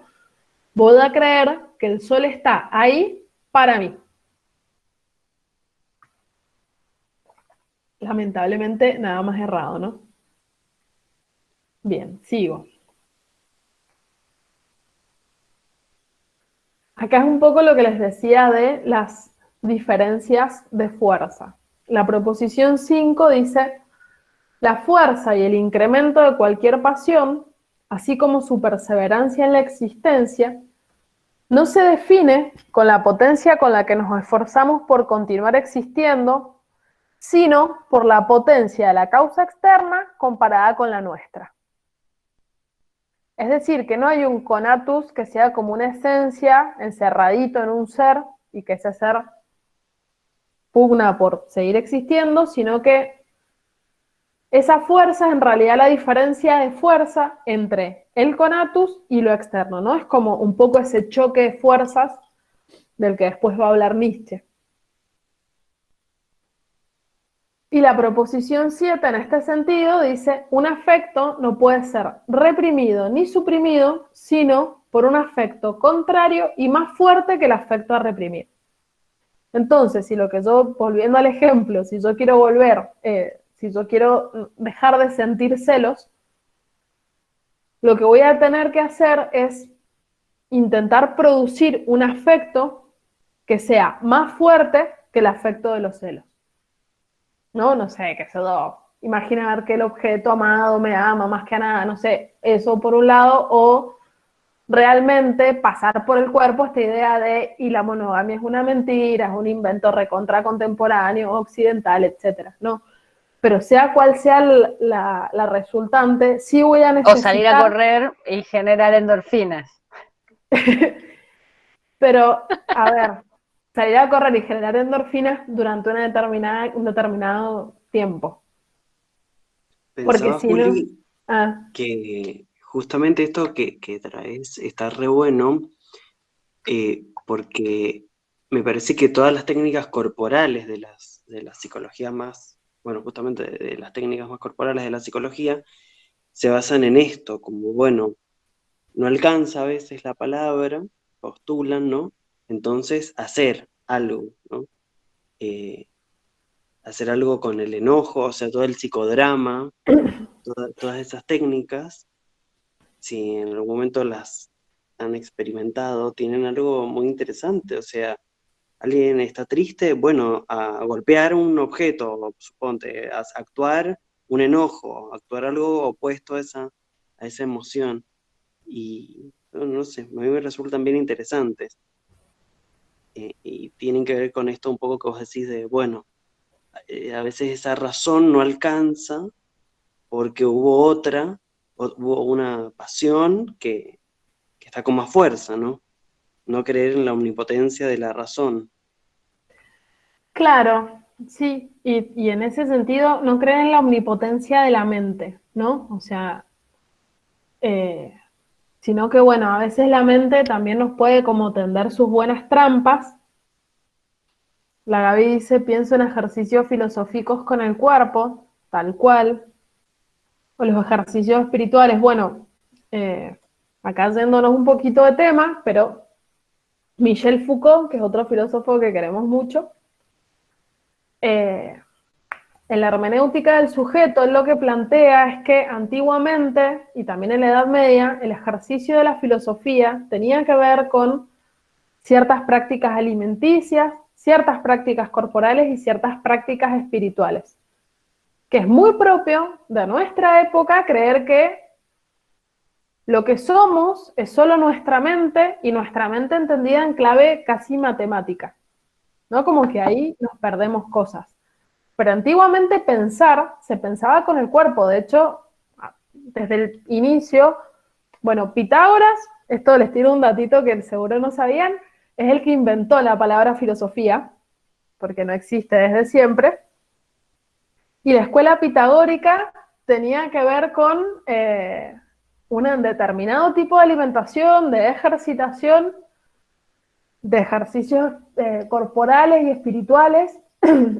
voy a creer que el sol está ahí para mí. Lamentablemente, nada más errado, ¿no? Bien, sigo. Acá es un poco lo que les decía de las diferencias de fuerza. La proposición 5 dice, la fuerza y el incremento de cualquier pasión, así como su perseverancia en la existencia, no se define con la potencia con la que nos esforzamos por continuar existiendo, sino por la potencia de la causa externa comparada con la nuestra. Es decir, que no hay un conatus que sea como una esencia encerradito en un ser y que ese ser pugna por seguir existiendo, sino que esa fuerza es en realidad la diferencia de fuerza entre el conatus y lo externo, ¿no? Es como un poco ese choque de fuerzas del que después va a hablar Nietzsche. Y la proposición 7 en este sentido dice, un afecto no puede ser reprimido ni suprimido, sino por un afecto contrario y más fuerte que el afecto a reprimir. Entonces, si lo que yo, volviendo al ejemplo, si yo quiero si yo quiero dejar de sentir celos, lo que voy a tener que hacer es intentar producir un afecto que sea más fuerte que el afecto de los celos. No sé, qué sé yo, imaginar que el objeto amado me ama más que a nada, no sé, eso por un lado, o realmente pasar por el cuerpo esta idea de, y la monogamia es una mentira, es un invento recontra contemporáneo, occidental, etcétera, ¿no? Pero sea cual sea la resultante, sí voy a necesitar... O salir a correr y generar endorfinas. Pero, a ver, salir a correr y generar endorfinas durante un determinado tiempo. Porque Pensaba, si no... Juli, que justamente esto que traes está re bueno, porque me parece que todas las técnicas corporales de la psicología más, bueno, justamente de las técnicas más corporales de la psicología, se basan en esto, como, bueno, no alcanza a veces la palabra, postulan, ¿no? Entonces, hacer algo, ¿no? Eh, hacer algo con el enojo, o sea, todo el psicodrama, todas esas técnicas, si en algún momento las han experimentado, tienen algo muy interesante, o sea, alguien está triste, bueno, a golpear un objeto, suponte, a actuar un enojo, actuar algo opuesto a esa emoción. Y no sé, a mí me resultan bien interesantes. Y tienen que ver con esto un poco que vos decís de, bueno, a veces esa razón no alcanza porque hubo una pasión que está con más fuerza, ¿no? No creer en la omnipotencia de la razón. Claro, sí, y en ese sentido no creen en la omnipotencia de la mente, ¿no? O sea, eh, sino que bueno, a veces la mente también nos puede como tender sus buenas trampas. La Gaby dice, pienso en ejercicios filosóficos con el cuerpo, tal cual, o los ejercicios espirituales, bueno, acá yéndonos un poquito de tema, pero Michel Foucault, que es otro filósofo que queremos mucho, en la hermenéutica del sujeto, él lo que plantea es que antiguamente, y también en la Edad Media, el ejercicio de la filosofía tenía que ver con ciertas prácticas alimenticias, ciertas prácticas corporales y ciertas prácticas espirituales. Que es muy propio de nuestra época creer que lo que somos es solo nuestra mente y nuestra mente entendida en clave casi matemática, ¿no? Como que ahí nos perdemos cosas. Pero antiguamente pensar se pensaba con el cuerpo. De hecho, desde el inicio, bueno, Pitágoras, esto les tiro un datito que seguro no sabían, es el que inventó la palabra filosofía, porque no existe desde siempre. Y la escuela pitagórica tenía que ver con un determinado tipo de alimentación, de ejercitación, de ejercicios corporales y espirituales,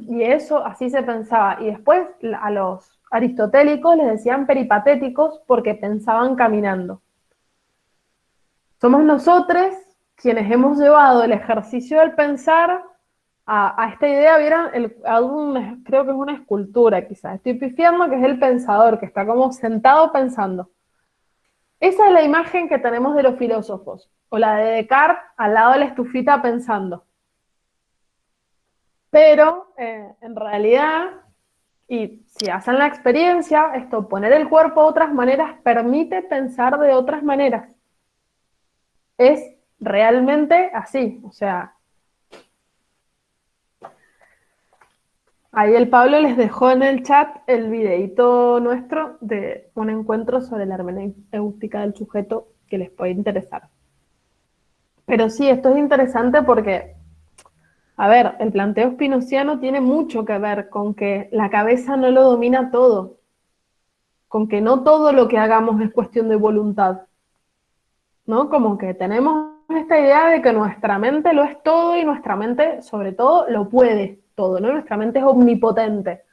y eso así se pensaba. Y después a los aristotélicos les decían peripatéticos porque pensaban caminando. Somos nosotros quienes hemos llevado el ejercicio del pensar a esta idea. ¿Vieron? Creo que es una escultura, quizás estoy pifiando, que es el pensador, que está como sentado pensando. Esa es la imagen que tenemos de los filósofos, o la de Descartes al lado de la estufita pensando. Pero en realidad, y si hacen la experiencia, esto, poner el cuerpo de otras maneras permite pensar de otras maneras. Es realmente así, o sea, ahí el Pablo les dejó en el chat el videíto nuestro de un encuentro sobre la hermenéutica del sujeto que les puede interesar. Pero sí, esto es interesante porque, a ver, el planteo spinoziano tiene mucho que ver con que la cabeza no lo domina todo, con que no todo lo que hagamos es cuestión de voluntad, ¿no? Como que tenemos esta idea de que nuestra mente lo es todo y nuestra mente, sobre todo, lo puede todo, ¿no? Nuestra mente es omnipotente.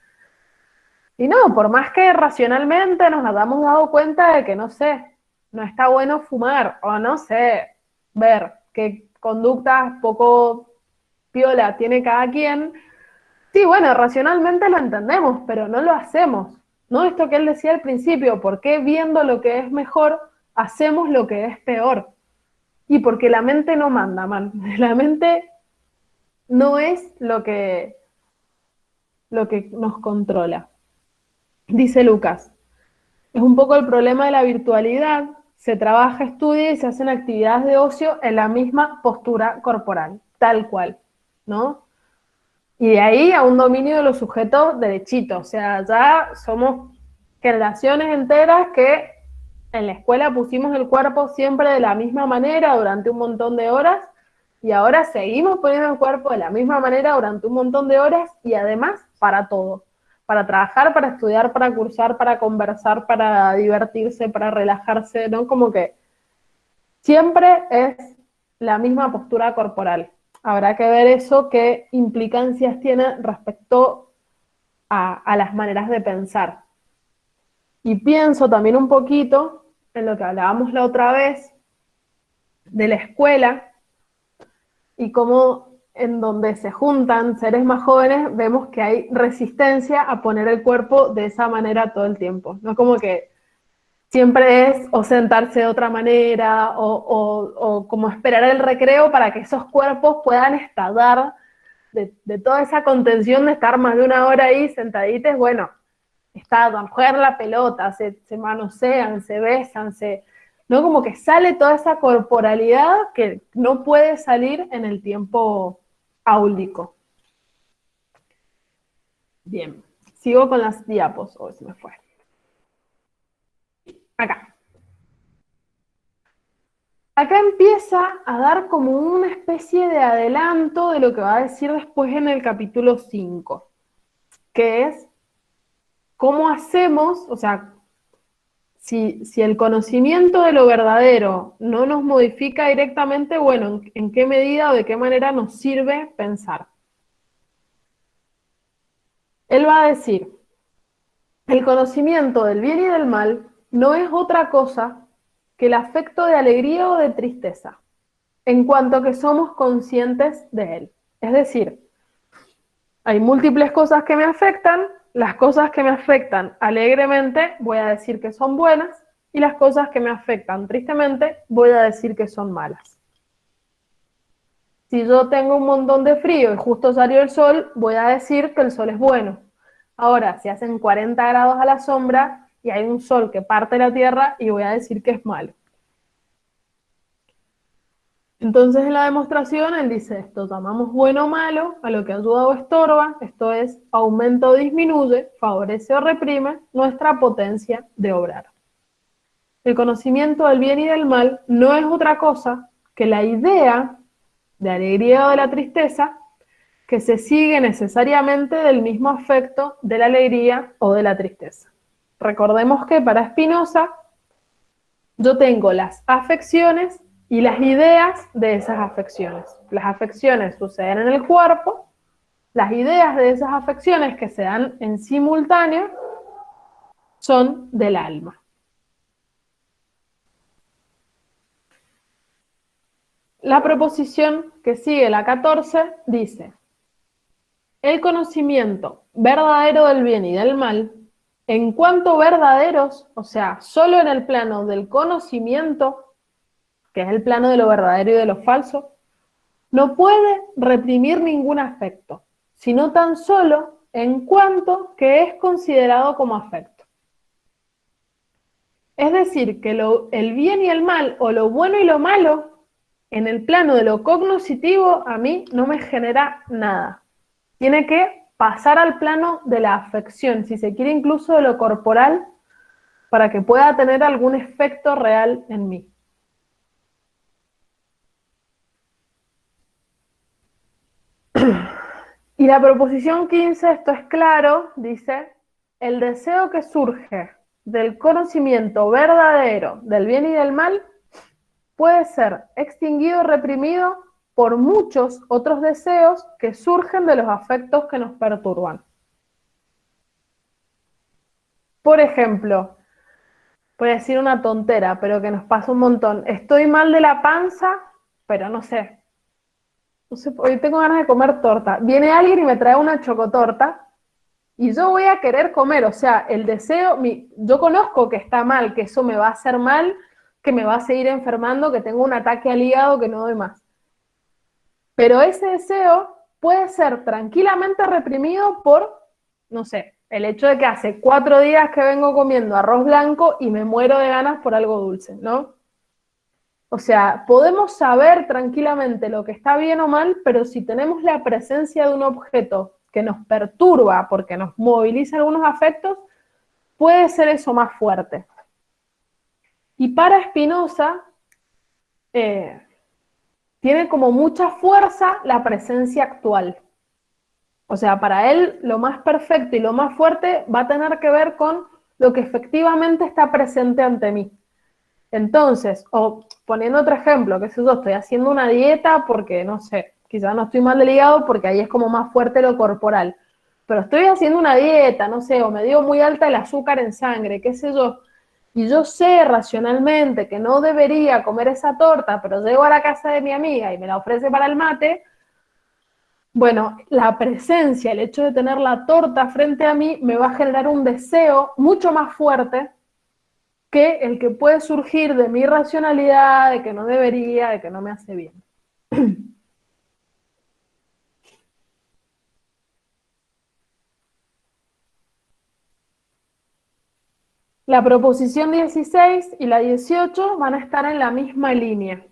Y no, por más que racionalmente nos hayamos dado cuenta de que, no sé, no está bueno fumar, o no sé, ver qué conductas poco piola tiene cada quien, sí, bueno, racionalmente lo entendemos, pero no lo hacemos. ¿No? Esto que él decía al principio, ¿por qué viendo lo que es mejor hacemos lo que es peor? Y porque la mente no manda, man. La mente no es lo que nos controla. Dice Lucas, es un poco el problema de la virtualidad. Se trabaja, estudia y se hacen actividades de ocio en la misma postura corporal, tal cual, ¿no? Y de ahí a un dominio de los sujetos derechitos. O sea, ya somos generaciones enteras que en la escuela pusimos el cuerpo siempre de la misma manera durante un montón de horas, y ahora seguimos poniendo el cuerpo de la misma manera durante un montón de horas, y además para todo. Para trabajar, para estudiar, para cursar, para conversar, para divertirse, para relajarse, ¿no? Como que siempre es la misma postura corporal. Habrá que ver eso, qué implicancias tiene respecto a las maneras de pensar. Y pienso también un poquito en lo que hablábamos la otra vez de la escuela y cómo en donde se juntan seres más jóvenes vemos que hay resistencia a poner el cuerpo de esa manera todo el tiempo. No como que siempre es o sentarse de otra manera o como esperar el recreo para que esos cuerpos puedan estallar de toda esa contención de estar más de una hora ahí sentaditos. Bueno, a jugar la pelota, se manosean, se besan, ¿no? Como que sale toda esa corporalidad que no puede salir en el tiempo áulico. Bien, sigo con las diapos. Oh, se me fue. Acá. Acá empieza a dar como una especie de adelanto de lo que va a decir después en el capítulo 5, que es cómo hacemos, o sea, si el conocimiento de lo verdadero no nos modifica directamente, bueno, ¿en qué medida o de qué manera nos sirve pensar? Él va a decir, el conocimiento del bien y del mal no es otra cosa que el afecto de alegría o de tristeza, en cuanto que somos conscientes de él. Es decir, hay múltiples cosas que me afectan, las cosas que me afectan alegremente voy a decir que son buenas, y las cosas que me afectan tristemente voy a decir que son malas. Si yo tengo un montón de frío y justo salió el sol, voy a decir que el sol es bueno. Ahora, si hacen 40 grados a la sombra y hay un sol que parte la tierra, y voy a decir que es malo. Entonces en la demostración él dice esto, llamamos bueno o malo a lo que ayuda o estorba, esto es, aumenta o disminuye, favorece o reprime nuestra potencia de obrar. El conocimiento del bien y del mal no es otra cosa que la idea de alegría o de la tristeza que se sigue necesariamente del mismo afecto de la alegría o de la tristeza. Recordemos que para Spinoza yo tengo las afecciones y las ideas de esas afecciones. Las afecciones suceden en el cuerpo, las ideas de esas afecciones que se dan en simultáneo son del alma. La proposición que sigue, la 14, dice: el conocimiento verdadero del bien y del mal, en cuanto verdaderos, o sea, solo en el plano del conocimiento, que es el plano de lo verdadero y de lo falso, no puede reprimir ningún afecto, sino tan solo en cuanto que es considerado como afecto. Es decir, que el bien y el mal, o lo bueno y lo malo, en el plano de lo cognoscitivo, a mí no me genera nada. Tiene que pasar al plano de la afección, si se quiere incluso de lo corporal, para que pueda tener algún efecto real en mí. Y la proposición 15, esto es claro, dice: el deseo que surge del conocimiento verdadero del bien y del mal puede ser extinguido o reprimido por muchos otros deseos que surgen de los afectos que nos perturban. Por ejemplo, voy a decir una tontera, pero que nos pasa un montón. Estoy mal de la panza, pero no sé, hoy tengo ganas de comer torta. Viene alguien y me trae una chocotorta y yo voy a querer comer, o sea, el deseo, yo conozco que está mal, que eso me va a hacer mal, que me va a seguir enfermando, que tengo un ataque al hígado, que no doy más. Pero ese deseo puede ser tranquilamente reprimido por, no sé, el hecho de que hace 4 días que vengo comiendo arroz blanco y me muero de ganas por algo dulce, ¿no? O sea, podemos saber tranquilamente lo que está bien o mal, pero si tenemos la presencia de un objeto que nos perturba porque nos moviliza algunos afectos, puede ser eso más fuerte. Y para Spinoza, tiene como mucha fuerza la presencia actual. O sea, para él lo más perfecto y lo más fuerte va a tener que ver con lo que efectivamente está presente ante mí. Entonces, o poniendo otro ejemplo, que sé yo, estoy haciendo una dieta porque, no sé, quizás no estoy mal del hígado porque ahí es como más fuerte lo corporal, pero estoy haciendo una dieta, no sé, o me dio muy alta el azúcar en sangre, qué sé yo, y yo sé racionalmente que no debería comer esa torta, pero llego a la casa de mi amiga y me la ofrece para el mate. Bueno, la presencia, el hecho de tener la torta frente a mí me va a generar un deseo mucho más fuerte que el que puede surgir de mi irracionalidad, de que no debería, de que no me hace bien. La proposición 16 y la 18 van a estar en la misma línea.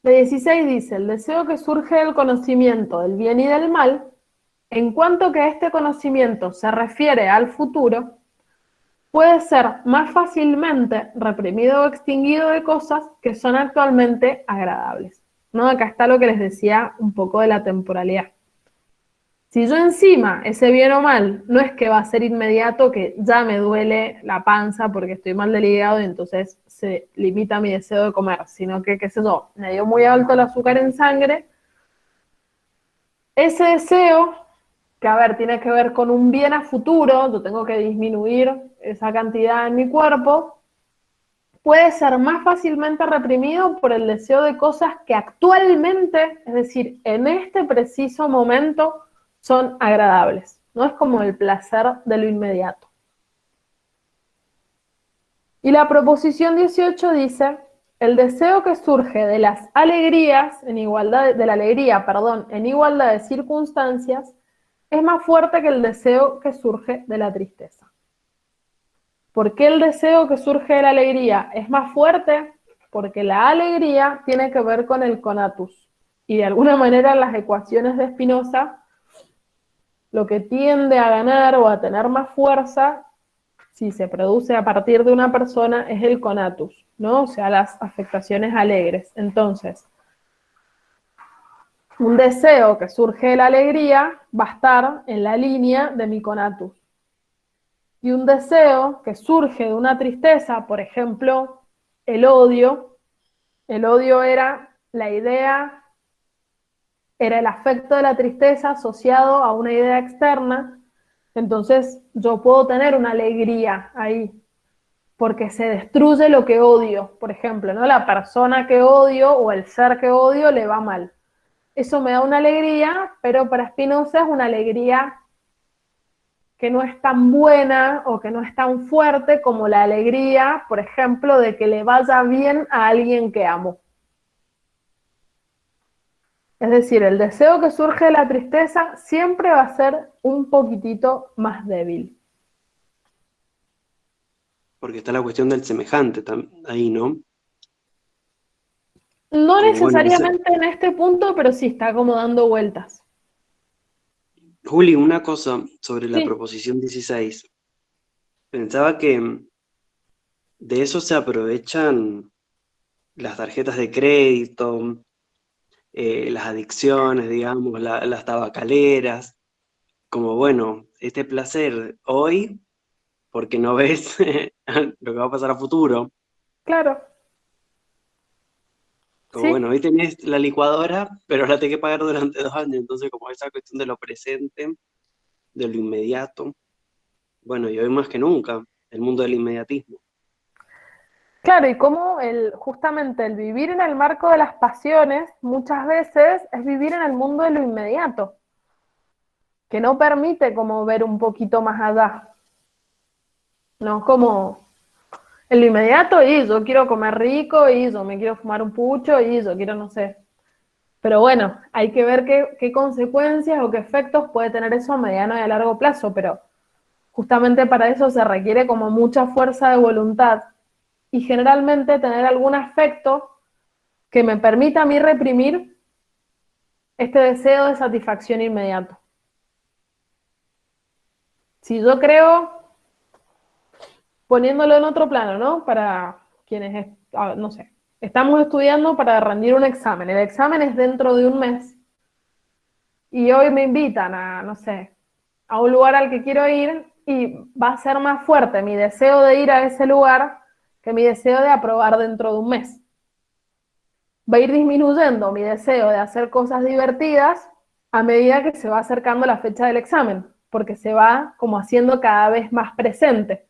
La 16 dice: el deseo que surge del conocimiento del bien y del mal, en cuanto que este conocimiento se refiere al futuro, puede ser más fácilmente reprimido o extinguido de cosas que son actualmente agradables. ¿No? Acá está lo que les decía un poco de la temporalidad. Si yo encima, ese bien o mal, no es que va a ser inmediato, que ya me duele la panza porque estoy mal del hígado y entonces se limita mi deseo de comer, sino que, qué sé yo, me dio muy alto el azúcar en sangre, ese deseo, que a ver, tiene que ver con un bien a futuro, yo tengo que disminuir esa cantidad en mi cuerpo, puede ser más fácilmente reprimido por el deseo de cosas que actualmente, es decir, en este preciso momento, son agradables. No es como el placer de lo inmediato. Y la proposición 18 dice: el deseo que surge de las alegrías, en igualdad de circunstancias, es más fuerte que el deseo que surge de la tristeza. ¿Por qué el deseo que surge de la alegría es más fuerte? Porque la alegría tiene que ver con el conatus. Y de alguna manera en las ecuaciones de Spinoza, lo que tiende a ganar o a tener más fuerza, si se produce a partir de una persona, es el conatus, ¿no? O sea, las afectaciones alegres. Entonces, un deseo que surge de la alegría va a estar en la línea de mi conatus. Y un deseo que surge de una tristeza, por ejemplo, el odio. El odio era la idea, era el afecto de la tristeza asociado a una idea externa. Entonces yo puedo tener una alegría ahí, porque se destruye lo que odio, por ejemplo, ¿no? La persona que odio o el ser que odio le va mal. Eso me da una alegría, pero para Spinoza es una alegría que no es tan buena o que no es tan fuerte como la alegría, por ejemplo, de que le vaya bien a alguien que amo. Es decir, el deseo que surge de la tristeza siempre va a ser un poquitito más débil. Porque está la cuestión del semejante ahí, ¿no? No Como bueno, necesariamente en este punto, pero sí está como dando vueltas. Juli, una cosa sobre la Sí, proposición 16. Pensaba que de eso se aprovechan las tarjetas de crédito, las adicciones, digamos, las tabacaleras, como bueno, este placer hoy, porque no ves lo que va a pasar a futuro. claro, Como bueno, sí. hoy tenés la licuadora, pero la tenés que pagar durante 2 años, entonces como esa cuestión de lo presente, de lo inmediato, bueno, y hoy más que nunca, el mundo del inmediatismo. Claro, y cómo justamente el vivir en el marco de las pasiones muchas veces es vivir en el mundo de lo inmediato, que no permite como ver un poquito más allá, ¿no? Como en lo inmediato y yo quiero comer rico y yo me quiero fumar un pucho y yo quiero no sé. Pero bueno, hay que ver qué consecuencias o qué efectos puede tener eso a mediano y a largo plazo, pero justamente para eso se requiere como mucha fuerza de voluntad y generalmente tener algún afecto que me permita a mí reprimir este deseo de satisfacción inmediato. Si yo creo, poniéndolo en otro plano, ¿no? Para quienes, no sé, estamos estudiando para rendir un examen. El examen es dentro de un mes y hoy me invitan a, no sé, a un lugar al que quiero ir y va a ser más fuerte mi deseo de ir a ese lugar que mi deseo de aprobar dentro de un mes. Va a ir disminuyendo mi deseo de hacer cosas divertidas a medida que se va acercando la fecha del examen, porque se va como haciendo cada vez más presente.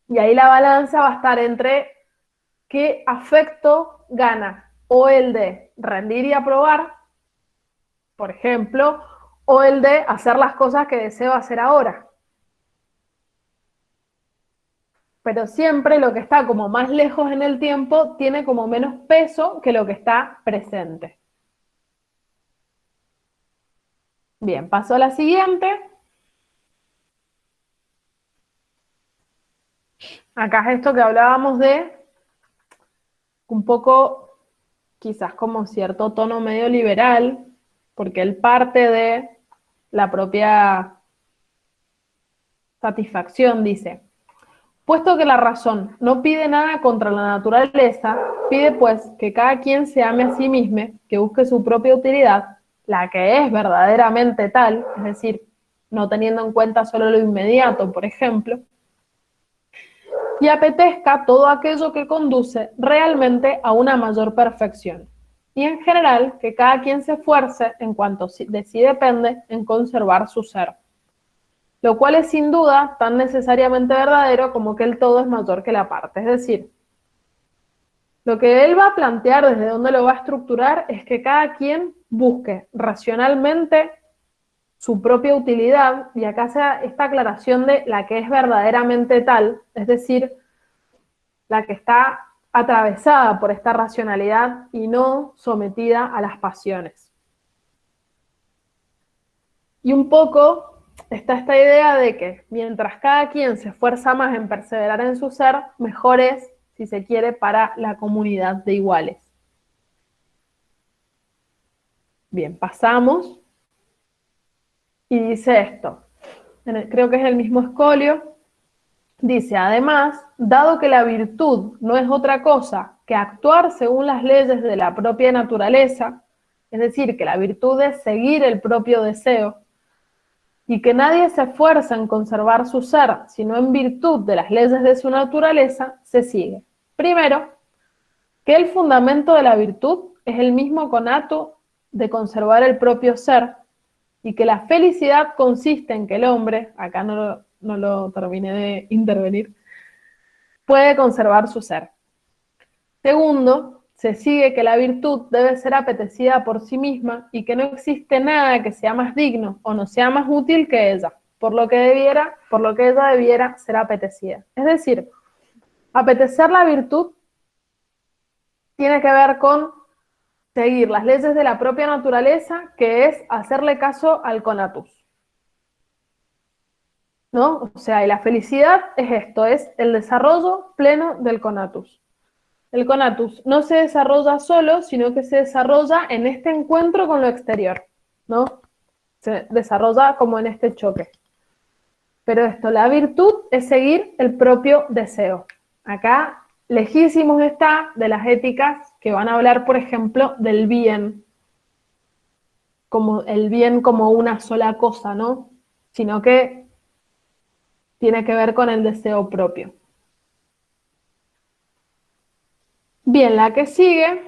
Y ahí la balanza va a estar entre qué afecto gana, o el de rendir y aprobar, por ejemplo, o el de hacer las cosas que deseo hacer ahora. Pero siempre lo que está como más lejos en el tiempo tiene como menos peso que lo que está presente. Bien, paso a la siguiente. Acá es esto que hablábamos de un poco, quizás como cierto tono medio liberal, porque él parte de la propia satisfacción, dice, puesto que la razón no pide nada contra la naturaleza, pide pues que cada quien se ame a sí mismo, que busque su propia utilidad, la que es verdaderamente tal, es decir, no teniendo en cuenta solo lo inmediato, por ejemplo, y apetezca todo aquello que conduce realmente a una mayor perfección. Y en general, que cada quien se esfuerce en cuanto de sí depende en conservar su ser. Lo cual es sin duda tan necesariamente verdadero como que el todo es mayor que la parte. Es decir, lo que él va a plantear desde donde lo va a estructurar es que cada quien busque racionalmente su propia utilidad, y acá sea esta aclaración de la que es verdaderamente tal, es decir, la que está atravesada por esta racionalidad y no sometida a las pasiones. Y un poco está esta idea de que mientras cada quien se esfuerza más en perseverar en su ser, mejor es, si se quiere, para la comunidad de iguales. Bien, pasamos y dice esto, creo que es el mismo Escolio, dice, además, dado que la virtud no es otra cosa que actuar según las leyes de la propia naturaleza, es decir, que la virtud es seguir el propio deseo, y que nadie se esfuerza en conservar su ser, sino en virtud de las leyes de su naturaleza, se sigue. Primero, que el fundamento de la virtud es el mismo conato de conservar el propio ser, y que la felicidad consiste en que el hombre, acá no lo terminé de intervenir, puede conservar su ser. Segundo, se sigue que la virtud debe ser apetecida por sí misma y que no existe nada que sea más digno o no sea más útil que ella, por lo que ella debiera ser apetecida. Es decir, apetecer la virtud tiene que ver con seguir las leyes de la propia naturaleza, que es hacerle caso al conatus, ¿no? O sea, y la felicidad es esto, es el desarrollo pleno del conatus. El conatus no se desarrolla solo, sino que se desarrolla en este encuentro con lo exterior, ¿no? Se desarrolla como en este choque. Pero esto, la virtud es seguir el propio deseo. Acá, lejísimos está de las éticas que van a hablar, por ejemplo, del bien, como el bien como una sola cosa, ¿no? Sino que tiene que ver con el deseo propio. Bien, la que sigue,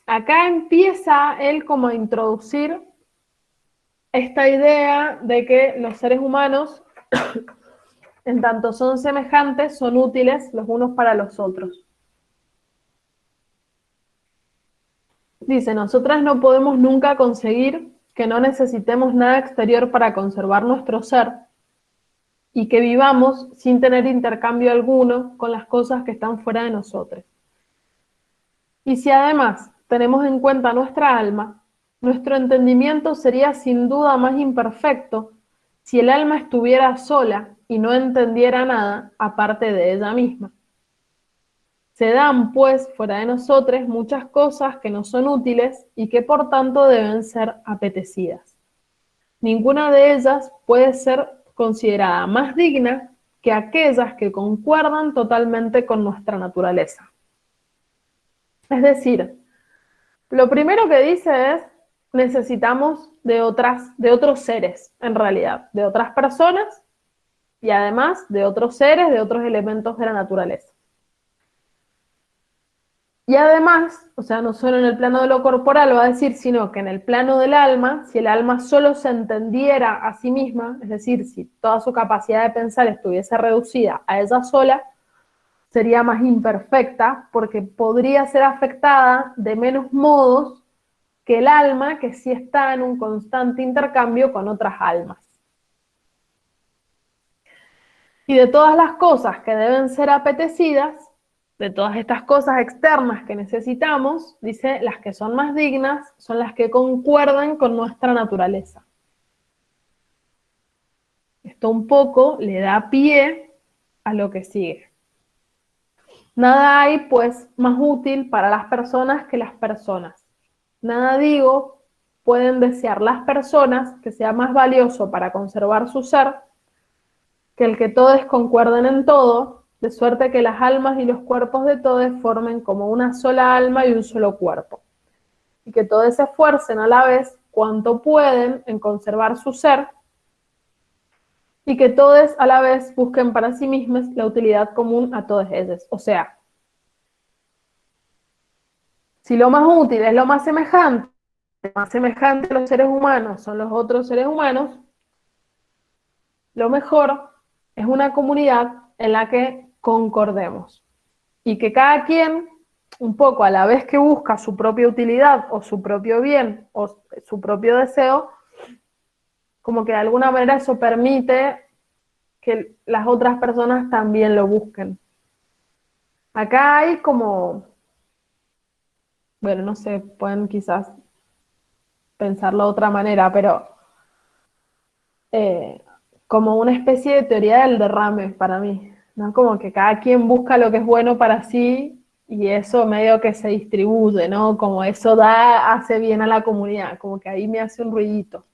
acá empieza él como a introducir esta idea de que los seres humanos, en tanto son semejantes, son útiles los unos para los otros. Dice, nosotras no podemos nunca conseguir que no necesitemos nada exterior para conservar nuestro ser y que vivamos sin tener intercambio alguno con las cosas que están fuera de nosotros. Y si además tenemos en cuenta nuestra alma, nuestro entendimiento sería sin duda más imperfecto si el alma estuviera sola y no entendiera nada aparte de ella misma. Se dan, pues, fuera de nosotros muchas cosas que no son útiles y que por tanto deben ser apetecidas. Ninguna de ellas puede ser considerada más digna que aquellas que concuerdan totalmente con nuestra naturaleza. Es decir, lo primero que dice es, necesitamos de otros seres, en realidad, de otras personas y además de otros seres, de otros elementos de la naturaleza. Y además, o sea, no solo en el plano de lo corporal va a decir, sino que en el plano del alma, si el alma solo se entendiera a sí misma, es decir, si toda su capacidad de pensar estuviese reducida a ella sola, sería más imperfecta porque podría ser afectada de menos modos que el alma que sí está en un constante intercambio con otras almas. Y de todas las cosas que deben ser apetecidas, de todas estas cosas externas que necesitamos, dice, las que son más dignas son las que concuerdan con nuestra naturaleza. Esto un poco le da pie a lo que sigue. Nada hay, pues, más útil para las personas que las personas. Nada, digo, pueden desear las personas que sea más valioso para conservar su ser que el que todos concuerden en todo, de suerte que las almas y los cuerpos de todos formen como una sola alma y un solo cuerpo, y que todos se esfuercen a la vez cuanto pueden en conservar su ser, y que todos a la vez busquen para sí mismos la utilidad común a todos ellos. O sea, si lo más útil es lo más semejante a los seres humanos son los otros seres humanos, lo mejor es una comunidad en la que concordemos y que cada quien, un poco a la vez que busca su propia utilidad o su propio bien o su propio deseo, como que de alguna manera eso permite que las otras personas también lo busquen. Acá hay como, bueno, no sé, pueden quizás pensarlo de otra manera, pero como una especie de teoría del derrame para mí, ¿no? Como que cada quien busca lo que es bueno para sí y eso medio que se distribuye, ¿no? Como eso hace bien a la comunidad, como que ahí me hace un ruidito.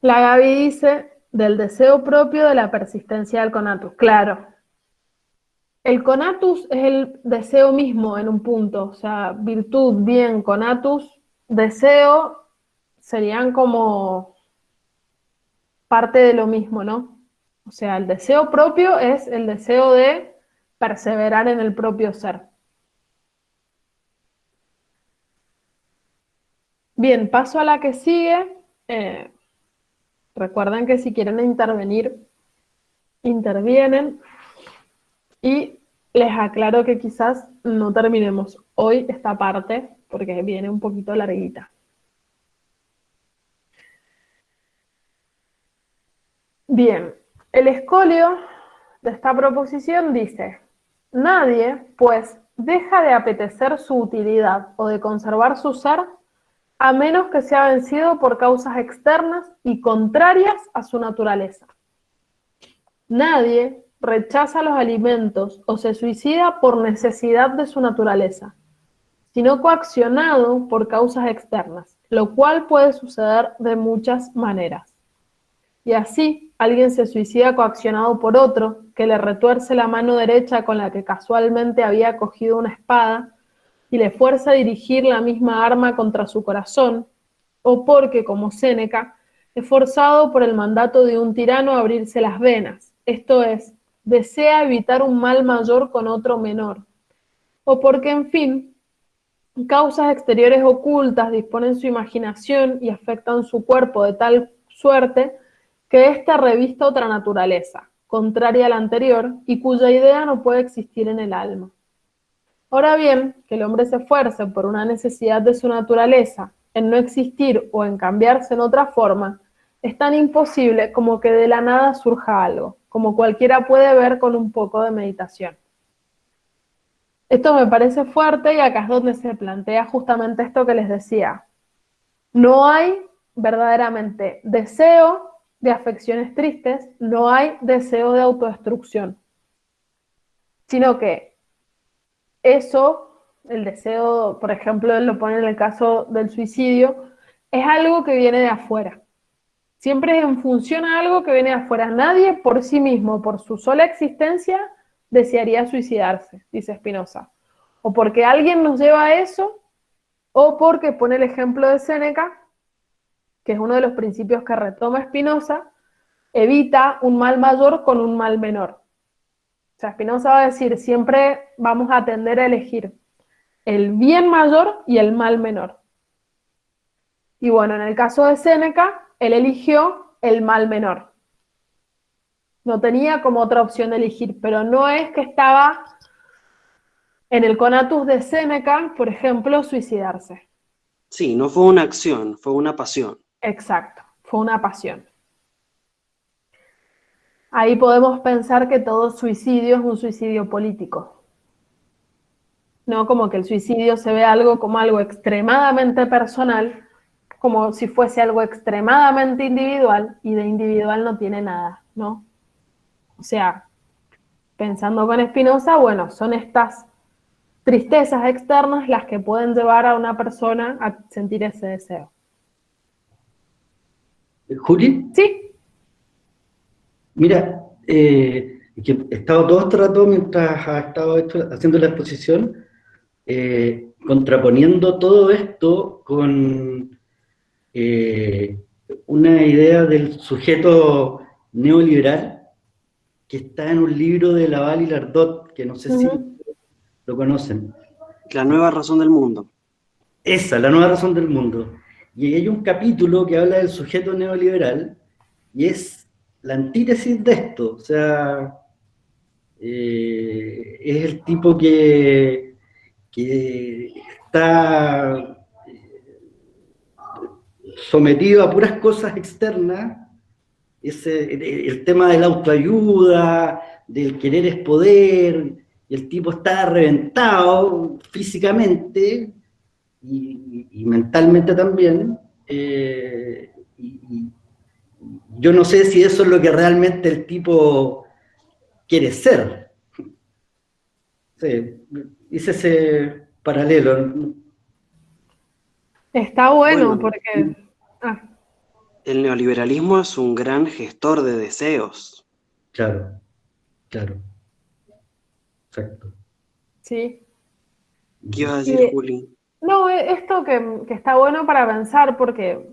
La Gaby dice, del deseo propio de la persistencia del conatus. Claro, el conatus es el deseo mismo en un punto, o sea, virtud, bien, conatus, deseo serían como parte de lo mismo, ¿no? O sea, el deseo propio es el deseo de perseverar en el propio ser. Bien, paso a la que sigue. Recuerden que si quieren intervenir, intervienen. Y les aclaro que quizás no terminemos hoy esta parte porque viene un poquito larguita. Bien, el escolio de esta proposición dice: nadie, pues, deja de apetecer su utilidad o de conservar su ser a menos que sea vencido por causas externas y contrarias a su naturaleza. Nadie rechaza los alimentos o se suicida por necesidad de su naturaleza, sino coaccionado por causas externas, lo cual puede suceder de muchas maneras. Y así, alguien se suicida coaccionado por otro, que le retuerce la mano derecha con la que casualmente había cogido una espada y le fuerza a dirigir la misma arma contra su corazón, o porque, como Séneca, es forzado por el mandato de un tirano a abrirse las venas, esto es, desea evitar un mal mayor con otro menor, o porque, en fin, causas exteriores ocultas disponen su imaginación y afectan su cuerpo de tal suerte que ésta revista otra naturaleza, contraria a la anterior, y cuya idea no puede existir en el alma. Ahora bien, que el hombre se esfuerce por una necesidad de su naturaleza en no existir o en cambiarse en otra forma, es tan imposible como que de la nada surja algo, como cualquiera puede ver con un poco de meditación. Esto me parece fuerte y acá es donde se plantea justamente esto que les decía. No hay verdaderamente deseo de afecciones tristes, no hay deseo de autodestrucción, sino que eso, el deseo, por ejemplo, él lo pone en el caso del suicidio, es algo que viene de afuera. Siempre es en función a algo que viene de afuera. Nadie por sí mismo, por su sola existencia, desearía suicidarse, dice Spinoza. O porque alguien nos lleva a eso, o porque pone el ejemplo de Séneca, que es uno de los principios que retoma Spinoza, evita un mal mayor con un mal menor. O sea, Spinoza va a decir, siempre vamos a tender a elegir el bien mayor y el mal menor. Y bueno, en el caso de Séneca, él eligió el mal menor. No tenía como otra opción de elegir, pero no es que estaba en el conatus de Séneca, por ejemplo, suicidarse. Sí, no fue una acción, fue una pasión. Exacto, fue una pasión. Ahí podemos pensar que todo suicidio es un suicidio político. No como que el suicidio se ve algo como algo extremadamente personal, como si fuese algo extremadamente individual, y de individual no tiene nada, ¿no? O sea, pensando con Spinoza, bueno, son estas tristezas externas las que pueden llevar a una persona a sentir ese deseo. Juli, Sí. mira, que he estado todo este rato mientras ha estado haciendo la exposición, contraponiendo todo esto con una idea del sujeto neoliberal que está en un libro de Laval y Lardot, que no sé si lo conocen. La nueva razón del mundo. Esa, la nueva razón del mundo. Y hay un capítulo que habla del sujeto neoliberal y es la antítesis de esto. O sea, es el tipo que está sometido a puras cosas externas. El tema de la autoayuda, del querer es poder, y el tipo está reventado físicamente y mentalmente también. Y yo no sé si eso es lo que realmente el tipo quiere ser. Sí, hice ese paralelo. Está bueno, Bueno, porque... el neoliberalismo es un gran gestor de deseos. Claro, claro. Exacto. Sí. ¿Qué ibas a decir, Y, Juli? no, esto que está bueno para pensar, porque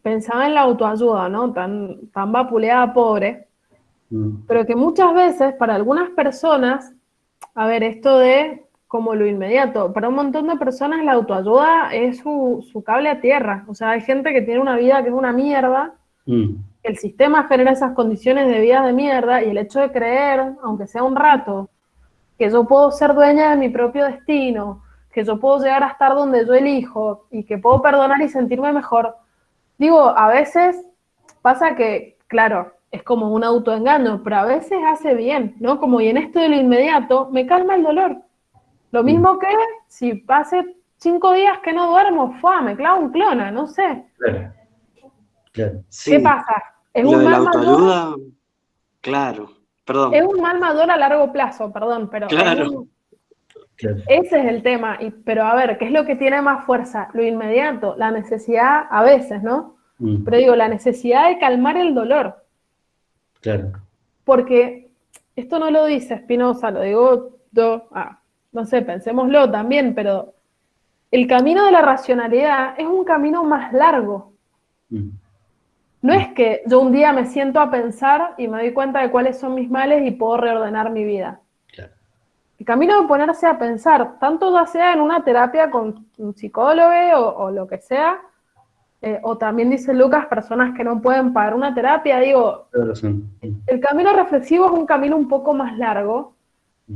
pensaba en la autoayuda, ¿no? Tan vapuleada pobre. pero que muchas veces para algunas personas, a ver, esto de como lo inmediato, para un montón de personas la autoayuda es su cable a tierra. O sea, hay gente que tiene una vida que es una mierda, el sistema genera esas condiciones de vida de mierda, y el hecho de creer, aunque sea un rato, que yo puedo ser dueña de mi propio destino, que yo puedo llegar a estar donde yo elijo, y que puedo perdonar y sentirme mejor. Digo, a veces pasa que, claro, es como un autoengaño, pero a veces hace bien, ¿no? Como y en esto de lo inmediato, me calma el dolor. Lo mismo que si hace 5 días que no duermo, me clavo un clona, no sé. Claro, claro. ¿Qué Sí, pasa? Es lo un de la mal mayor, autoayuda, claro, es perdón, un mal mayor a largo plazo, perdón, pero claro, Claro. ese es el tema. Pero a ver, ¿qué es lo que tiene más fuerza? Lo inmediato, la necesidad a veces, ¿no? Pero digo, la necesidad de calmar el dolor. Claro. Porque esto no lo dice Spinoza, lo digo yo, no sé, pensémoslo también, pero el camino de la racionalidad es un camino más largo. No es que yo un día me siento a pensar y me doy cuenta de cuáles son mis males y puedo reordenar mi vida. Claro. El camino de ponerse a pensar, tanto ya sea en una terapia con un psicólogo o lo que sea, o también dice Lucas, personas que no pueden pagar una terapia, digo, Toda razón. el camino reflexivo es un camino un poco más largo,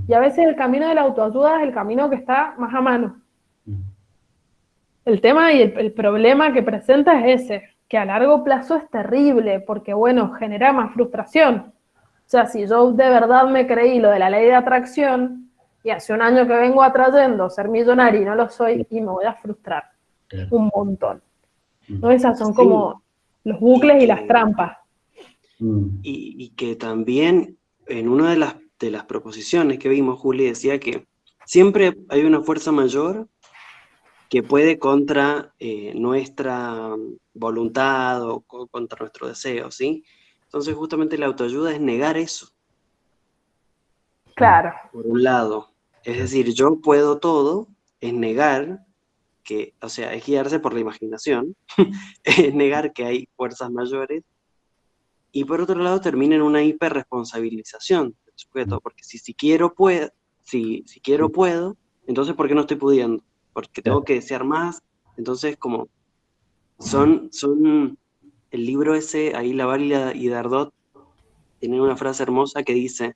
y a veces el camino de la autoayuda es el camino que está más a mano. El tema y el problema que presenta es ese, que a largo plazo es terrible, porque bueno, genera más frustración. O sea, si yo de verdad me creí lo de la ley de atracción, y hace un año que vengo atrayendo ser millonario y no lo soy, y me voy a frustrar Claro. un montón. ¿No? Esas son sí, como los y bucles y las que, trampas. y que también en una de las proposiciones que vimos, Juli decía que siempre hay una fuerza mayor que puede contra nuestra voluntad o contra nuestro deseo, ¿sí? Entonces justamente la autoayuda es negar eso, Claro, por un lado. Es decir, yo puedo todo, es negar que, o sea, es guiarse por la imaginación, es negar que hay fuerzas mayores, y por otro lado termina en una hiperresponsabilización del sujeto, porque si quiero puedo, si quiero puedo, entonces ¿por qué no estoy pudiendo? Porque tengo que desear más, entonces como son el libro ese, ahí Laval y Dardot tienen una frase hermosa que dice,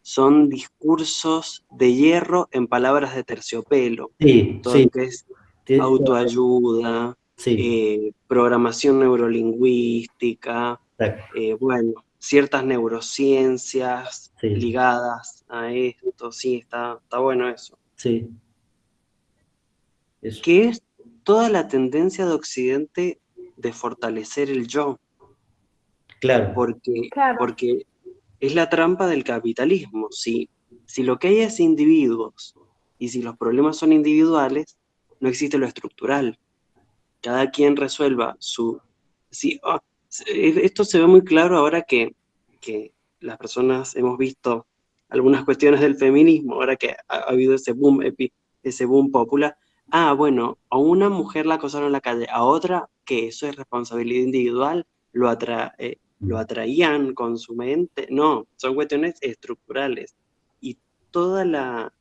son discursos de hierro en palabras de terciopelo, Sí, todo sí, lo que es sí, autoayuda, sí, programación neurolingüística, exacto, bueno, ciertas neurociencias sí, ligadas a esto, sí, está bueno eso. sí, eso, Que es toda la tendencia de Occidente de fortalecer el yo, claro, claro, porque es la trampa del capitalismo. Si lo que hay es individuos y si los problemas son individuales, no existe lo estructural. Cada quien resuelva su... Si, esto se ve muy claro ahora que las personas hemos visto algunas cuestiones del feminismo, ahora que ha habido ese boom popular. Ah, bueno, a una mujer la acosaron en la calle, a otra que eso es responsabilidad individual, lo atraían con su mente. No, son cuestiones estructurales. Y toda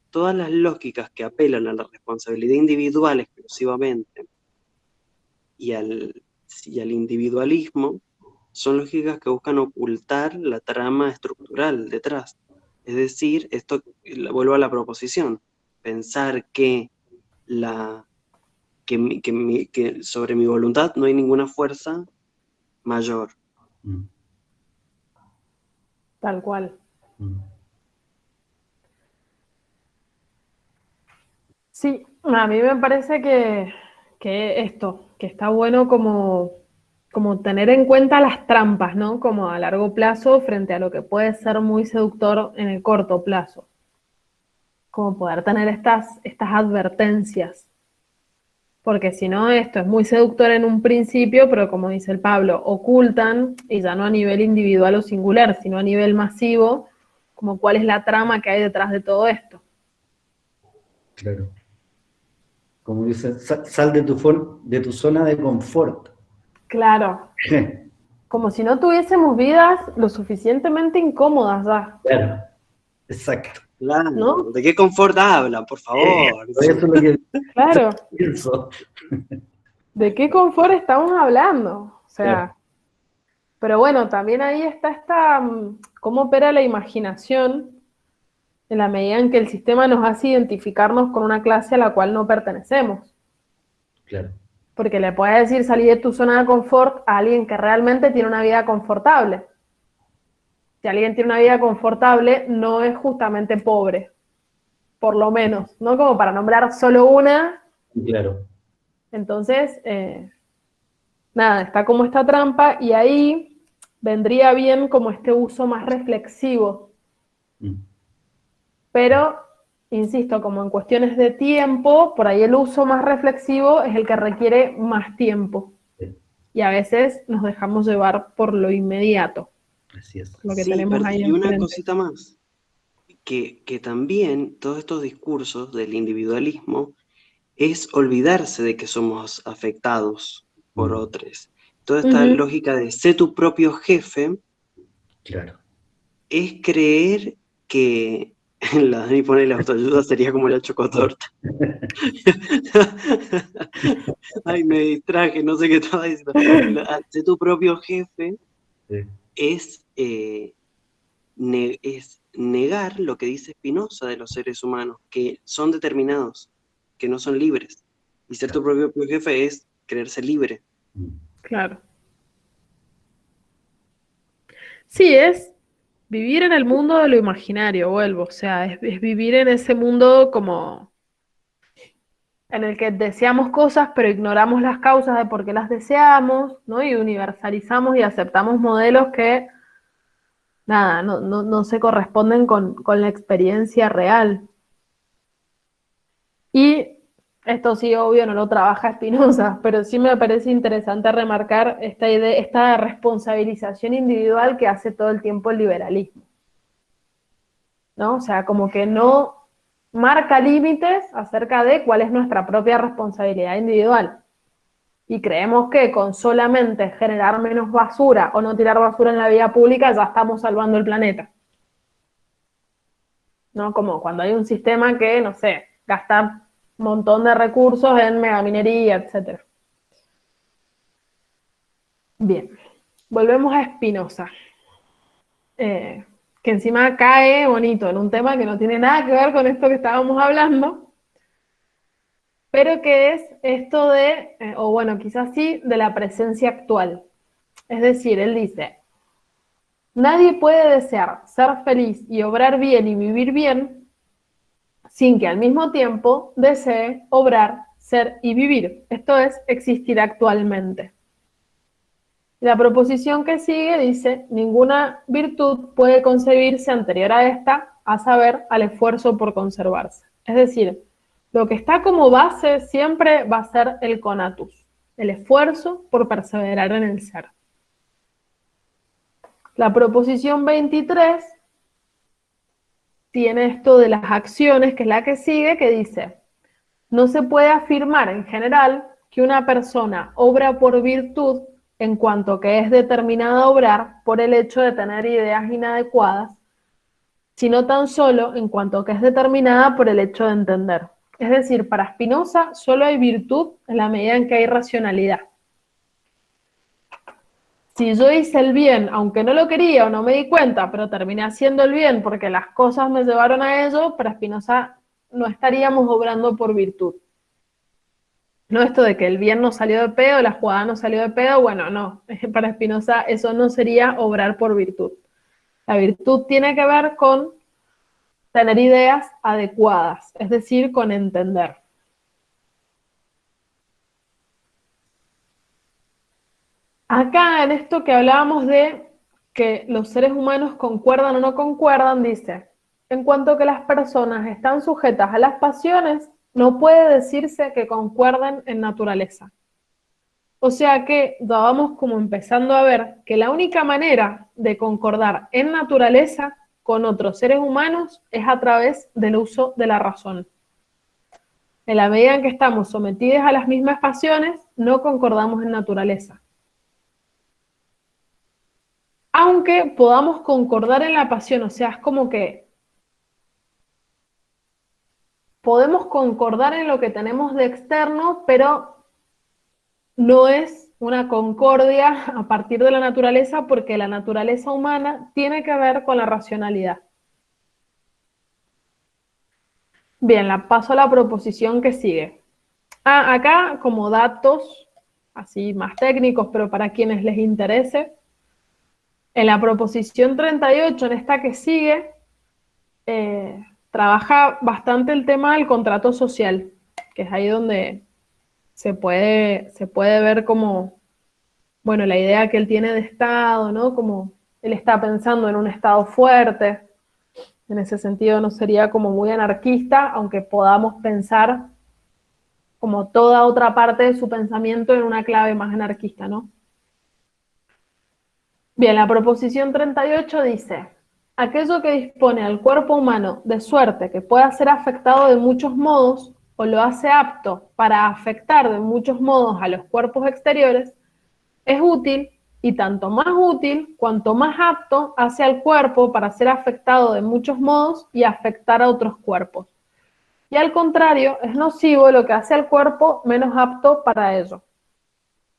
todas las lógicas que apelan a la responsabilidad individual exclusivamente y al individualismo son lógicas que buscan ocultar la trama estructural detrás. Es decir, esto vuelvo a la proposición, pensar la, que sobre mi voluntad no hay ninguna fuerza mayor. tal cual. Sí, a mí me parece que esto, que está bueno como tener en cuenta las trampas, ¿no? Como a largo plazo frente a lo que puede ser muy seductor en el corto plazo. Como poder tener estas advertencias. Porque si no, esto es muy seductor en un principio, pero como dice el Pablo, ocultan, y ya no a nivel individual o singular, sino a nivel masivo, como cuál es la trama que hay detrás de todo esto. claro. Como dice, sal de tu zona de confort. Claro, como si no tuviésemos vidas lo suficientemente incómodas ya, Claro, exacto. Claro, ¿no? ¿de qué confort hablan, por favor? Eso es lo que Claro, pienso. ¿de qué confort estamos hablando? O sea, Claro, pero bueno, también ahí está cómo opera la imaginación en la medida en que el sistema nos hace identificarnos con una clase a la cual no pertenecemos. claro. Porque le puedes decir salir de tu zona de confort a alguien que realmente tiene una vida confortable. Si alguien tiene una vida confortable, no es justamente pobre, por lo menos, ¿no? Como para nombrar solo una. Claro. Entonces, nada, está como esta trampa y ahí vendría bien como este uso más reflexivo. Mm. Pero, insisto, como en cuestiones de tiempo, por ahí el uso más reflexivo es el que requiere más tiempo. Sí, Y a veces nos dejamos llevar por lo inmediato, así es. lo que Sí, tenemos ahí y una enfrente. cosita más, que también todos estos discursos del individualismo es olvidarse de que somos afectados por Mm. otros. Toda esta Ujú. lógica de ser tu propio jefe Claro. es creer que la Dani pone la autoayuda sería como la chocotorta. Ay, me distraje, no sé qué estaba diciendo. Ser tu propio jefe Sí, es, es negar lo que dice Spinoza de los seres humanos, que son determinados, que no son libres. Y ser tu propio jefe es creerse libre. mm, Claro. Sí, es vivir en el mundo de lo imaginario, vuelvo. O sea, es vivir en ese mundo como en el que deseamos cosas, pero ignoramos las causas de por qué las deseamos, ¿no? Y universalizamos y aceptamos modelos que, nada, no se corresponden con la experiencia real. Y esto sí, obvio, no lo trabaja Spinoza, pero sí me parece interesante remarcar esta idea, esta responsabilización individual que hace todo el tiempo el liberalismo, ¿no? O sea, como que no marca límites acerca de cuál es nuestra propia responsabilidad individual. Y creemos que con solamente generar menos basura o no tirar basura en la vía pública ya estamos salvando el planeta. ¿No? Como cuando hay un sistema que, no sé, gasta un montón de recursos en megaminería, etc. Bien, volvemos a Spinoza, que encima cae bonito en un tema que no tiene nada que ver con esto que estábamos hablando, pero que es esto de, o bueno, quizás sí, de la presencia actual. Es decir, él dice, nadie puede desear ser feliz y obrar bien y vivir bien sin que al mismo tiempo desee obrar, ser y vivir. Esto es existir actualmente. La proposición que sigue dice, ninguna virtud puede concebirse anterior a esta, a saber, al esfuerzo por conservarse. Es decir, lo que está como base siempre va a ser el conatus, el esfuerzo por perseverar en el ser. La proposición 23 tiene esto de las acciones, que es la que sigue, que dice, no se puede afirmar en general que una persona obra por virtud en cuanto que es determinada a obrar por el hecho de tener ideas inadecuadas, sino tan solo en cuanto que es determinada por el hecho de entender. Es decir, para Spinoza solo hay virtud en la medida en que hay racionalidad. Si yo hice el bien, aunque no lo quería o no me di cuenta, pero terminé haciendo el bien porque las cosas me llevaron a ello, para Spinoza no estaríamos obrando por virtud. No esto de que el bien no salió de pedo, la jugada no salió de pedo, bueno, no. Para Spinoza eso no sería obrar por virtud. La virtud tiene que ver con tener ideas adecuadas, es decir, con entender. Acá en esto que hablábamos de que los seres humanos concuerdan o no concuerdan, dice, en cuanto que las personas están sujetas a las pasiones, no puede decirse que concuerden en naturaleza. O sea que ya vamos como empezando a ver que la única manera de concordar en naturaleza con otros seres humanos es a través del uso de la razón. En la medida en que estamos sometidos a las mismas pasiones, no concordamos en naturaleza. aunque podamos concordar en la pasión, o sea, es como que podemos concordar en lo que tenemos de externo, pero no es una concordia a partir de la naturaleza, porque la naturaleza humana tiene que ver con la racionalidad. Bien, paso a la proposición que sigue. Acá como datos, así más técnicos, pero para quienes les interese, en la proposición 38, en esta que sigue, trabaja bastante el tema del contrato social, que es ahí donde se puede ver como, bueno, la idea que él tiene de Estado, ¿no? Como él está pensando en un Estado fuerte. En ese sentido no sería como muy anarquista, aunque podamos pensar como toda otra parte de su pensamiento en una clave más anarquista, ¿no? Bien, la proposición 38 dice: aquello que dispone al cuerpo humano de suerte que pueda ser afectado de muchos modos o lo hace apto para afectar de muchos modos a los cuerpos exteriores, es útil, y tanto más útil cuanto más apto hace al cuerpo para ser afectado de muchos modos y afectar a otros cuerpos. Y al contrario, es nocivo lo que hace al cuerpo menos apto para ello.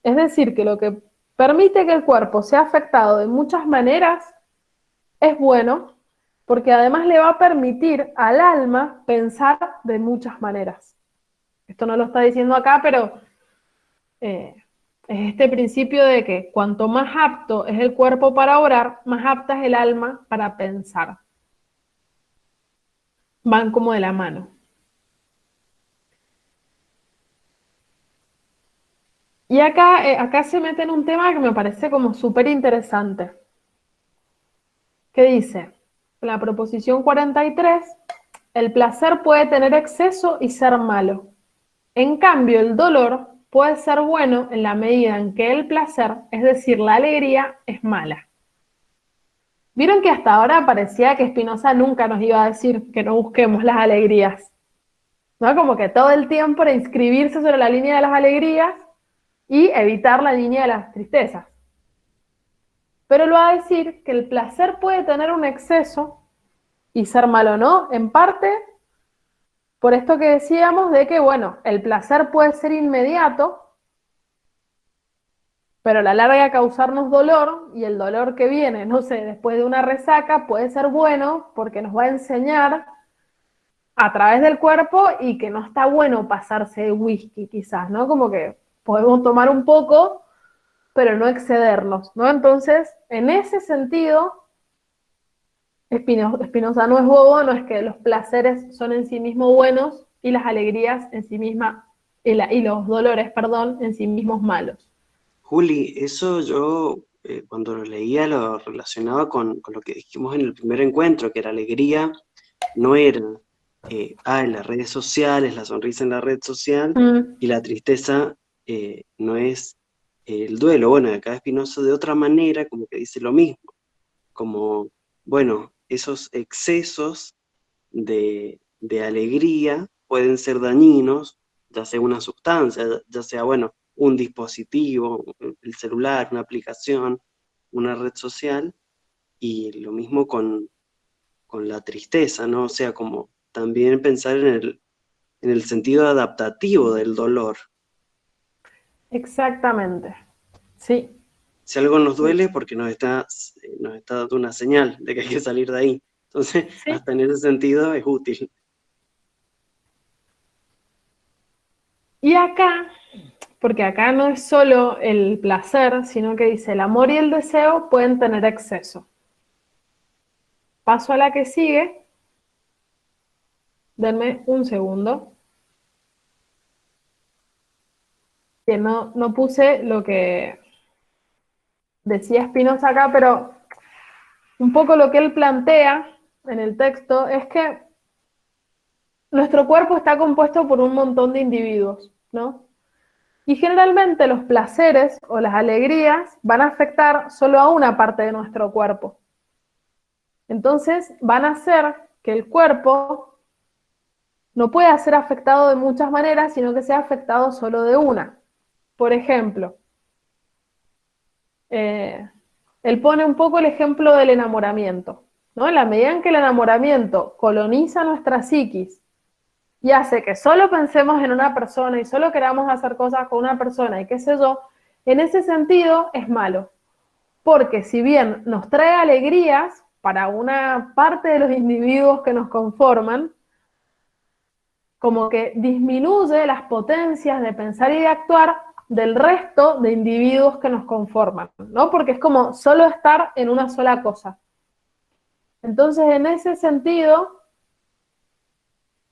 Es decir, que lo que permite que el cuerpo sea afectado de muchas maneras es bueno, porque además le va a permitir al alma pensar de muchas maneras. Esto no lo está diciendo acá, pero es este principio de que cuanto más apto es el cuerpo para orar, más apta es el alma para pensar. Van como de la mano. Y acá se mete en un tema que me parece como súper interesante. ¿Qué dice? La proposición 43, el placer puede tener exceso y ser malo. En cambio, el dolor puede ser bueno en la medida en que el placer, es decir, la alegría, es mala. Vieron que hasta ahora parecía que Spinoza nunca nos iba a decir que no busquemos las alegrías, ¿no? Como que todo el tiempo era inscribirse sobre la línea de las alegrías y evitar la línea de las tristezas. Pero lo va a decir que el placer puede tener un exceso y ser malo, ¿no? En parte por esto que decíamos de que, bueno, el placer puede ser inmediato, pero a la larga causarnos dolor, y el dolor que viene, no sé, después de una resaca puede ser bueno porque nos va a enseñar a través del cuerpo y que no está bueno pasarse de whisky quizás, ¿no? Como que podemos tomar un poco, pero no excedernos, ¿no? Entonces, en ese sentido, Spinoza no es bobo, no es que los placeres son en sí mismos buenos y las alegrías en sí mismas, y los dolores, perdón, en sí mismos malos. Juli, eso yo cuando lo leía lo relacionaba con lo que dijimos en el primer encuentro, que la alegría no era en las redes sociales, la sonrisa en la red social, y la tristeza no es el duelo. Bueno, acá Spinoza de otra manera como que dice lo mismo, como, bueno, esos excesos de alegría pueden ser dañinos, ya sea una sustancia, ya sea, bueno, un dispositivo, el celular, una aplicación, una red social, y lo mismo con la tristeza, ¿no? O sea, como también pensar en el sentido adaptativo del dolor. Exactamente, sí. Si algo nos duele es porque nos está dando una señal de que hay que salir de ahí. Entonces, Sí. hasta en ese sentido es útil. Y acá, porque acá no es solo el placer, sino que dice el amor y el deseo pueden tener exceso. Paso a la que sigue. Denme un segundo. Que no puse lo que decía Spinoza acá, pero un poco lo que él plantea en el texto es que nuestro cuerpo está compuesto por un montón de individuos, ¿no? Y generalmente los placeres o las alegrías van a afectar solo a una parte de nuestro cuerpo. Entonces van a hacer que el cuerpo no pueda ser afectado de muchas maneras, sino que sea afectado solo de una. Por ejemplo, él pone un poco el ejemplo del enamoramiento, ¿no? En la medida en que el enamoramiento coloniza nuestra psiquis y hace que solo pensemos en una persona y solo queramos hacer cosas con una persona y qué sé yo, en ese sentido es malo. Porque si bien nos trae alegrías para una parte de los individuos que nos conforman, como que disminuye las potencias de pensar y de actuar del resto de individuos que nos conforman, ¿no? Porque es como solo estar en una sola cosa. Entonces, en ese sentido,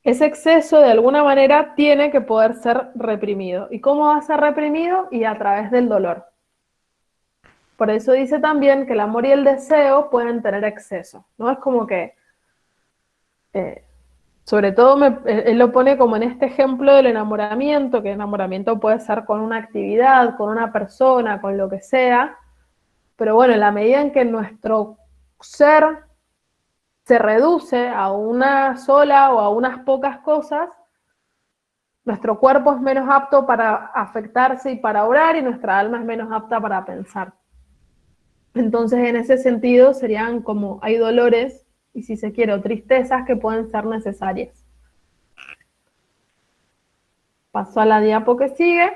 ese exceso de alguna manera tiene que poder ser reprimido. ¿Y cómo va a ser reprimido? Y a través del dolor. Por eso dice también que el amor y el deseo pueden tener exceso, ¿no? Es como que, sobre todo él lo pone como en este ejemplo del enamoramiento, que el enamoramiento puede ser con una actividad, con una persona, con lo que sea, pero bueno, en la medida en que nuestro ser se reduce a una sola o a unas pocas cosas, nuestro cuerpo es menos apto para afectarse y para orar, y nuestra alma es menos apta para pensar. Entonces, en ese sentido, serían como, hay dolores, y si se quiere, o tristezas que pueden ser necesarias. Paso a la diapo que sigue.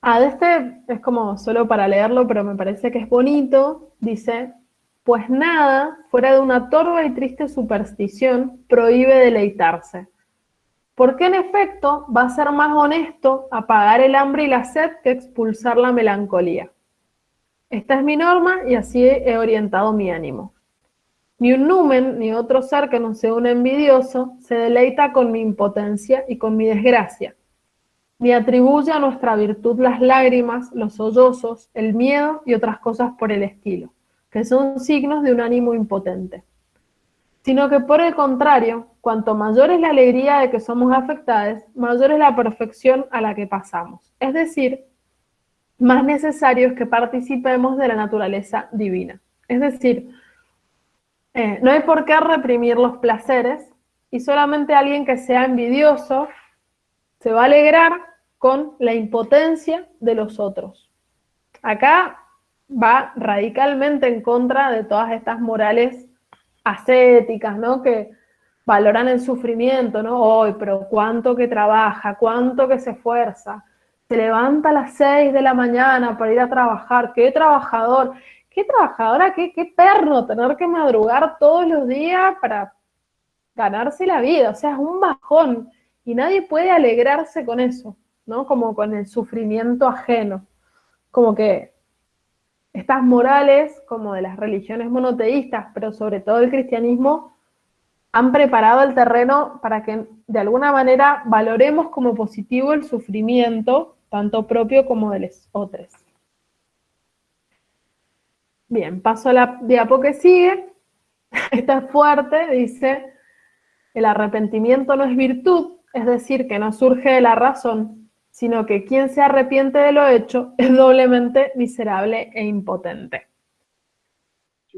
De este es como solo para leerlo, pero me parece que es bonito. Dice, pues nada, fuera de una torva y triste superstición, prohíbe deleitarse. Porque en efecto va a ser más honesto apagar el hambre y la sed que expulsar la melancolía. Esta es mi norma y así he orientado mi ánimo. Ni un numen ni otro ser que no sea un envidioso se deleita con mi impotencia y con mi desgracia, ni atribuye a nuestra virtud las lágrimas, los sollozos, el miedo y otras cosas por el estilo, que son signos de un ánimo impotente. Sino que por el contrario, cuanto mayor es la alegría de que somos afectados, mayor es la perfección a la que pasamos. Es decir, más necesario es que participemos de la naturaleza divina. Es decir, no hay por qué reprimir los placeres, y solamente alguien que sea envidioso se va a alegrar con la impotencia de los otros. Acá va radicalmente en contra de todas estas morales ascéticas, ¿no? Que valoran el sufrimiento, ¿no? Hoy, pero cuánto que trabaja, cuánto que se esfuerza, se levanta a las 6 de la mañana para ir a trabajar, qué trabajador, qué trabajadora, qué perno tener que madrugar todos los días para ganarse la vida, o sea, es un bajón, y nadie puede alegrarse con eso, ¿no? Como con el sufrimiento ajeno, como que estas morales, como de las religiones monoteístas, pero sobre todo el cristianismo, han preparado el terreno para que de alguna manera valoremos como positivo el sufrimiento, tanto propio como de los otros. Bien, paso a la diapo que sigue. Esta es fuerte, dice, el arrepentimiento no es virtud, es decir, que no surge de la razón, sino que quien se arrepiente de lo hecho es doblemente miserable e impotente.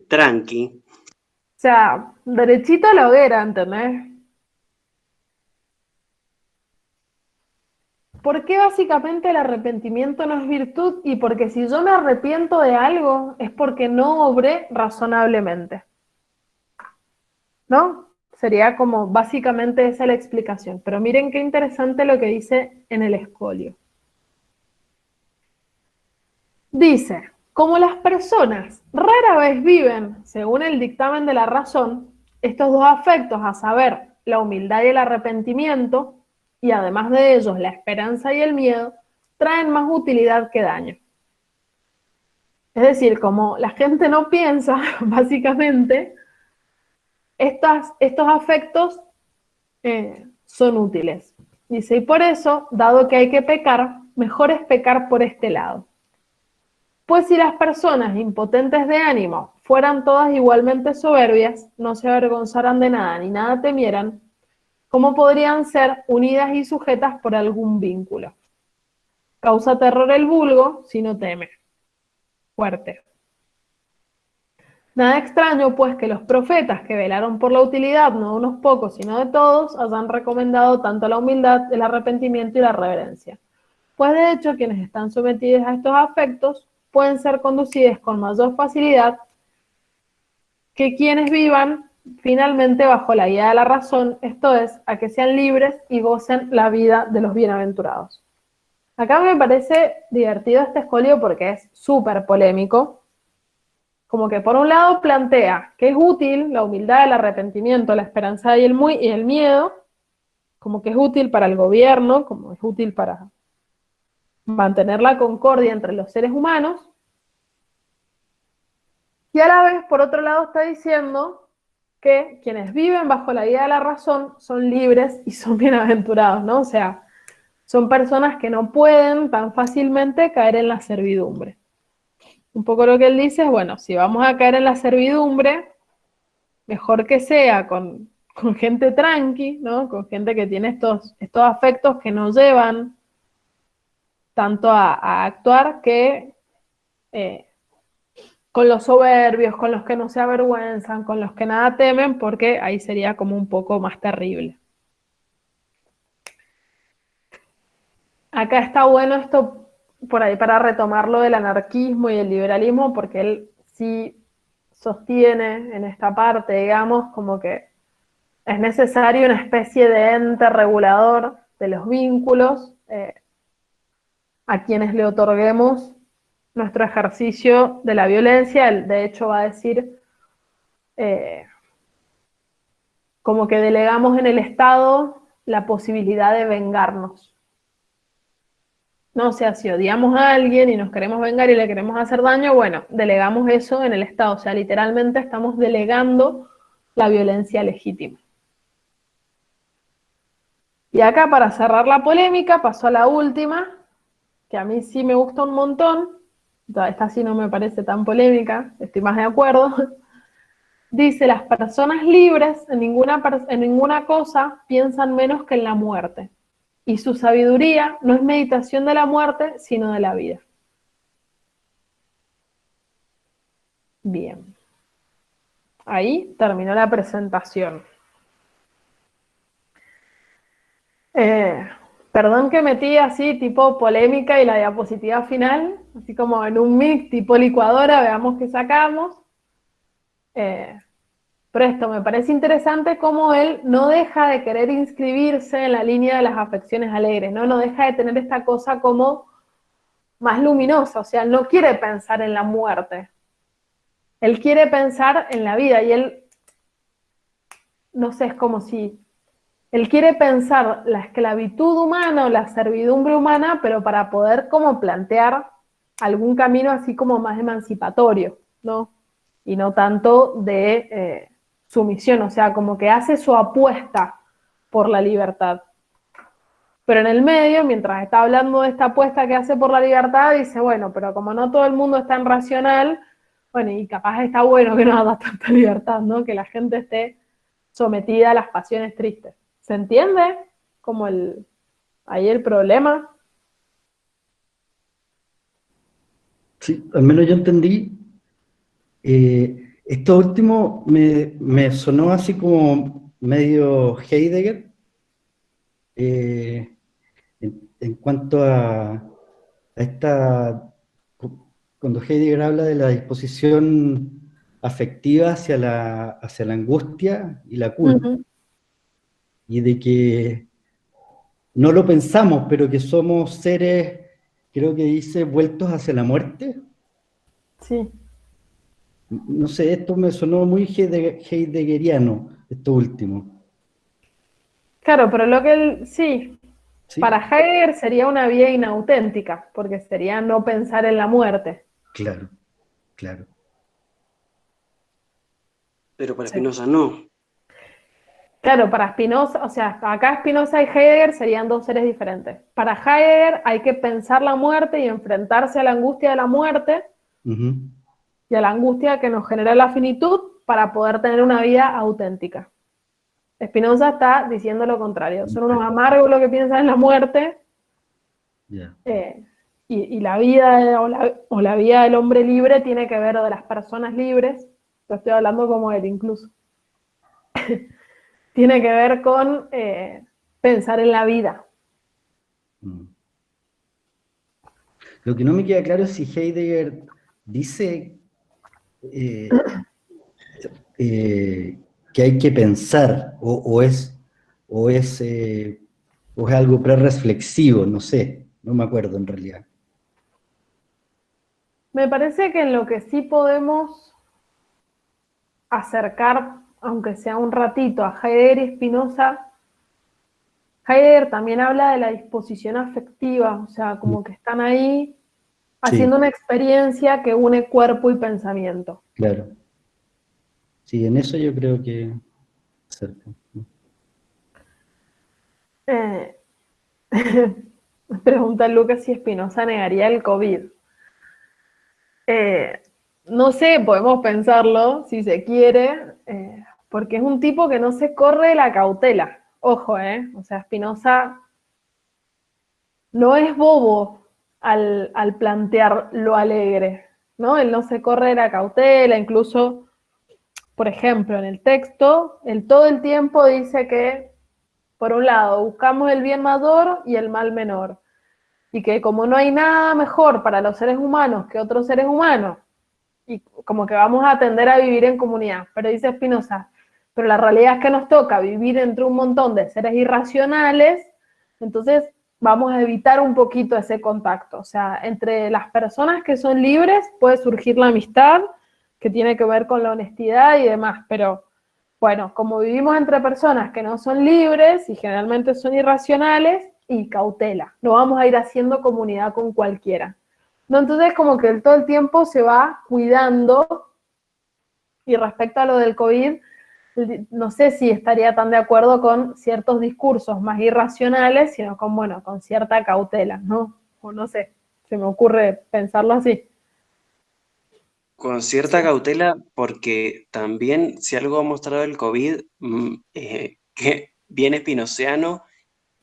Tranqui. O sea, derechito a la hoguera, ¿entendés? ¿Por qué básicamente el arrepentimiento no es virtud? Y porque si yo me arrepiento de algo es porque no obré razonablemente, ¿no? Sería como básicamente esa la explicación. Pero miren qué interesante lo que dice en el escolio. Dice, como las personas rara vez viven, según el dictamen de la razón, estos dos afectos, a saber, la humildad y el arrepentimiento, y además de ellos la esperanza y el miedo, traen más utilidad que daño. Es decir, como la gente no piensa, básicamente, estos afectos son útiles. Dice, y por eso, dado que hay que pecar, mejor es pecar por este lado. Pues si las personas impotentes de ánimo fueran todas igualmente soberbias, no se avergonzaran de nada ni nada temieran, ¿cómo podrían ser unidas y sujetas por algún vínculo? Causa terror el vulgo si no teme. Fuerte. Nada extraño, pues, que los profetas que velaron por la utilidad, no de unos pocos, sino de todos, hayan recomendado tanto la humildad, el arrepentimiento y la reverencia. Pues, de hecho, quienes están sometidos a estos afectos pueden ser conducidas con mayor facilidad que quienes vivan finalmente bajo la guía de la razón, esto es, a que sean libres y gocen la vida de los bienaventurados. Acá me parece divertido este escolio porque es súper polémico. Como que por un lado plantea que es útil la humildad, el arrepentimiento, la esperanza y el miedo, como que es útil para el gobierno, como es útil para mantener la concordia entre los seres humanos, y a la vez, por otro lado, está diciendo que quienes viven bajo la guía de la razón son libres y son bienaventurados, ¿no? O sea, son personas que no pueden tan fácilmente caer en la servidumbre. Un poco lo que él dice es, bueno, si vamos a caer en la servidumbre, mejor que sea con gente tranqui, ¿no? Con gente que tiene estos afectos que nos llevan tanto a actuar que con los soberbios, con los que no se avergüenzan, con los que nada temen, porque ahí sería como un poco más terrible. Acá está bueno esto por ahí para retomar lo del anarquismo y el liberalismo, porque él sí sostiene en esta parte, digamos, como que es necesario una especie de ente regulador de los vínculos a quienes le otorguemos nuestro ejercicio de la violencia. Él, de hecho, va a decir como que delegamos en el Estado la posibilidad de vengarnos. No, o sea, si odiamos a alguien y nos queremos vengar y le queremos hacer daño, bueno, delegamos eso en el Estado. O sea, literalmente estamos delegando la violencia legítima. Y acá, para cerrar la polémica, pasó a la última, que a mí sí me gusta un montón. Esta sí no me parece tan polémica, estoy más de acuerdo. Dice, las personas libres en ninguna cosa piensan menos que en la muerte. Y su sabiduría no es meditación de la muerte, sino de la vida. Bien. Ahí terminó la presentación. Perdón que metí así tipo polémica y la diapositiva final, así como en un mix tipo licuadora, veamos qué sacamos. Pero esto me parece interesante cómo él no deja de querer inscribirse en la línea de las afecciones alegres, ¿no? No deja de tener esta cosa como más luminosa, o sea, él no quiere pensar en la muerte, él quiere pensar en la vida y él, no sé, es como si él quiere pensar la esclavitud humana o la servidumbre humana, pero para poder como plantear algún camino así como más emancipatorio, ¿no? Y no tanto de sumisión, o sea, como que hace su apuesta por la libertad. Pero en el medio, mientras está hablando de esta apuesta que hace por la libertad, dice, bueno, pero como no todo el mundo es tan racional, bueno, y capaz está bueno que no haya tanta libertad, ¿no? Que la gente esté sometida a las pasiones tristes. ¿Se entiende? Como ahí el problema. Sí, al menos yo entendí. Esto último me sonó así como medio Heidegger, en cuanto a esta, cuando Heidegger habla de la disposición afectiva hacia la angustia y la culpa, Uh-huh. y de que no lo pensamos, pero que somos seres, creo que dice, vueltos hacia la muerte. Sí. No sé, esto me sonó muy heideggeriano, esto último. Claro, pero lo que él, sí, para ¿Sí? Heidegger sería una vida inauténtica, porque sería no pensar en la muerte. Claro, claro. Pero para Sí. Spinoza no. Claro, para Spinoza, o sea, acá Spinoza y Heidegger serían dos seres diferentes. Para Heidegger hay que pensar la muerte y enfrentarse a la angustia de la muerte Ujú. y a la angustia que nos genera la finitud para poder tener una vida auténtica. Spinoza está diciendo lo contrario. Son unos amargos los que piensan en la muerte Ya. y la vida o la vida del hombre libre tiene que ver, o de las personas libres, lo estoy hablando como él incluso, tiene que ver con pensar en la vida. Mm. Lo que no me queda claro es si Heidegger dice eh, que hay que pensar, o es algo pre-reflexivo, no sé, no me acuerdo en realidad. Me parece que en lo que sí podemos acercar, aunque sea un ratito, a Heidegger y Spinoza, Heidegger también habla de la disposición afectiva, o sea, como que están ahí Sí, haciendo una experiencia que une cuerpo y pensamiento. claro. Sí, en eso yo creo que cerca. Eh, Pregunta Lucas si Spinoza negaría el COVID. Eh, no sé, podemos pensarlo si se quiere, porque es un tipo que no se corre de la cautela. Ojo, o sea, Spinoza no es bobo al plantear lo alegre, ¿no? Él no se corre de la cautela, incluso, por ejemplo, en el texto, él todo el tiempo dice que, por un lado, buscamos el bien mayor y el mal menor, y que como no hay nada mejor para los seres humanos que otros seres humanos, y como que vamos a tender a vivir en comunidad. Pero dice Spinoza, pero la realidad es que nos toca vivir entre un montón de seres irracionales, entonces vamos a evitar un poquito ese contacto. O sea, entre las personas que son libres puede surgir la amistad, que tiene que ver con la honestidad y demás, pero bueno, como vivimos entre personas que no son libres y generalmente son irracionales, y cautela, no vamos a ir haciendo comunidad con cualquiera. No, entonces como que él todo el tiempo se va cuidando, y respecto a lo del COVID, no sé si estaría tan de acuerdo con ciertos discursos más irracionales, sino con, bueno, con cierta cautela, ¿no? O no sé, se me ocurre pensarlo así. Con cierta cautela, porque también si algo ha mostrado el COVID, que bien espinociano,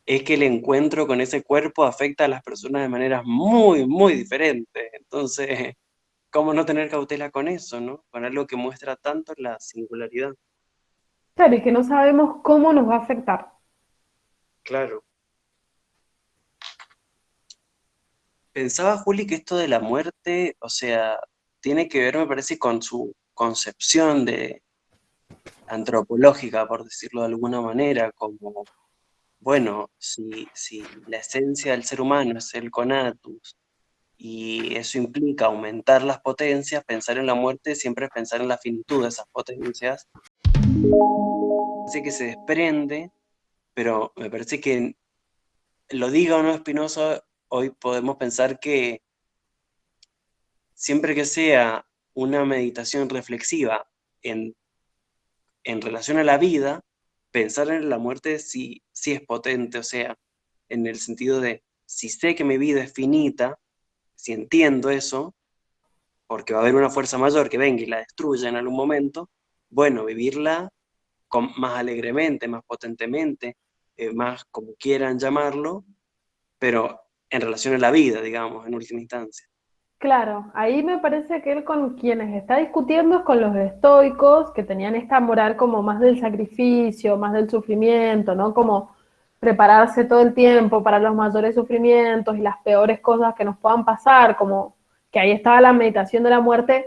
es que el encuentro con ese cuerpo afecta a las personas de maneras muy, muy diferentes. Entonces, ¿cómo no tener cautela con eso, no? Con algo que muestra tanto la singularidad. Claro, y que no sabemos cómo nos va a afectar. Claro. Pensaba, Juli, que esto de la muerte, o sea, tiene que ver, me parece, con su concepción de antropológica, por decirlo de alguna manera, como, bueno, si la esencia del ser humano es el conatus, y eso implica aumentar las potencias, pensar en la muerte siempre es pensar en la finitud de esas potencias. Así que se desprende, pero me parece que, lo diga o no Spinoza, hoy podemos pensar que siempre que sea una meditación reflexiva en, en relación a la vida, pensar en la muerte sí es potente, o sea, en el sentido de, si sé que mi vida es finita, si entiendo eso, porque va a haber una fuerza mayor que venga y la destruya en algún momento, bueno, vivirla más alegremente, más potentemente, más como quieran llamarlo, pero en relación a la vida, digamos, en última instancia. Claro, ahí me parece que él con quienes está discutiendo es con los estoicos, que tenían esta moral como más del sacrificio, más del sufrimiento, ¿no? Como prepararse todo el tiempo para los mayores sufrimientos y las peores cosas que nos puedan pasar, como que ahí estaba la meditación de la muerte.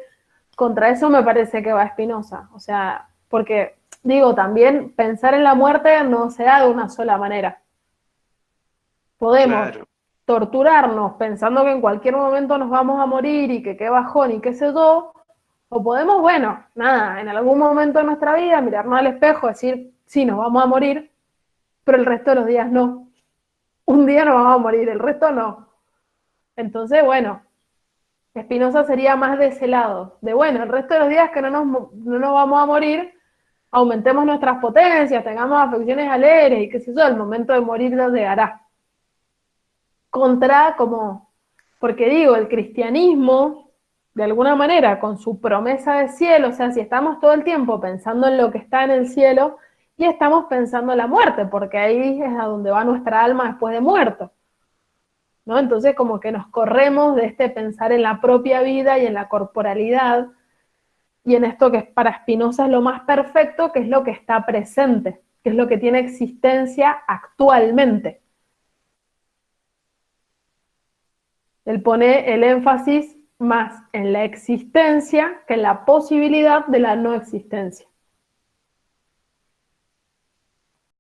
Contra eso me parece que va Spinoza, o sea, porque digo, también pensar en la muerte no se da de una sola manera. Podemos Claro, torturarnos pensando que en cualquier momento nos vamos a morir y que qué bajón y qué sé yo, o podemos, bueno, nada, en algún momento de nuestra vida mirarnos al espejo, decir, sí, nos vamos a morir, pero el resto de los días no. Un día nos vamos a morir, el resto no. Entonces, bueno, Spinoza sería más de ese lado, de bueno, el resto de los días que no nos vamos a morir, aumentemos nuestras potencias, tengamos afecciones alegres y qué sé yo, el momento de morir ya llegará. Contra como, porque digo, el cristianismo, de alguna manera, con su promesa de cielo, o sea, si estamos todo el tiempo pensando en lo que está en el cielo, y estamos pensando en la muerte, porque ahí es a donde va nuestra alma después de muerto, ¿no? Entonces como que nos corremos de este pensar en la propia vida y en la corporalidad, y en esto que para Spinoza es lo más perfecto, que es lo que está presente, que es lo que tiene existencia actualmente. Él pone el énfasis más en la existencia que en la posibilidad de la no existencia.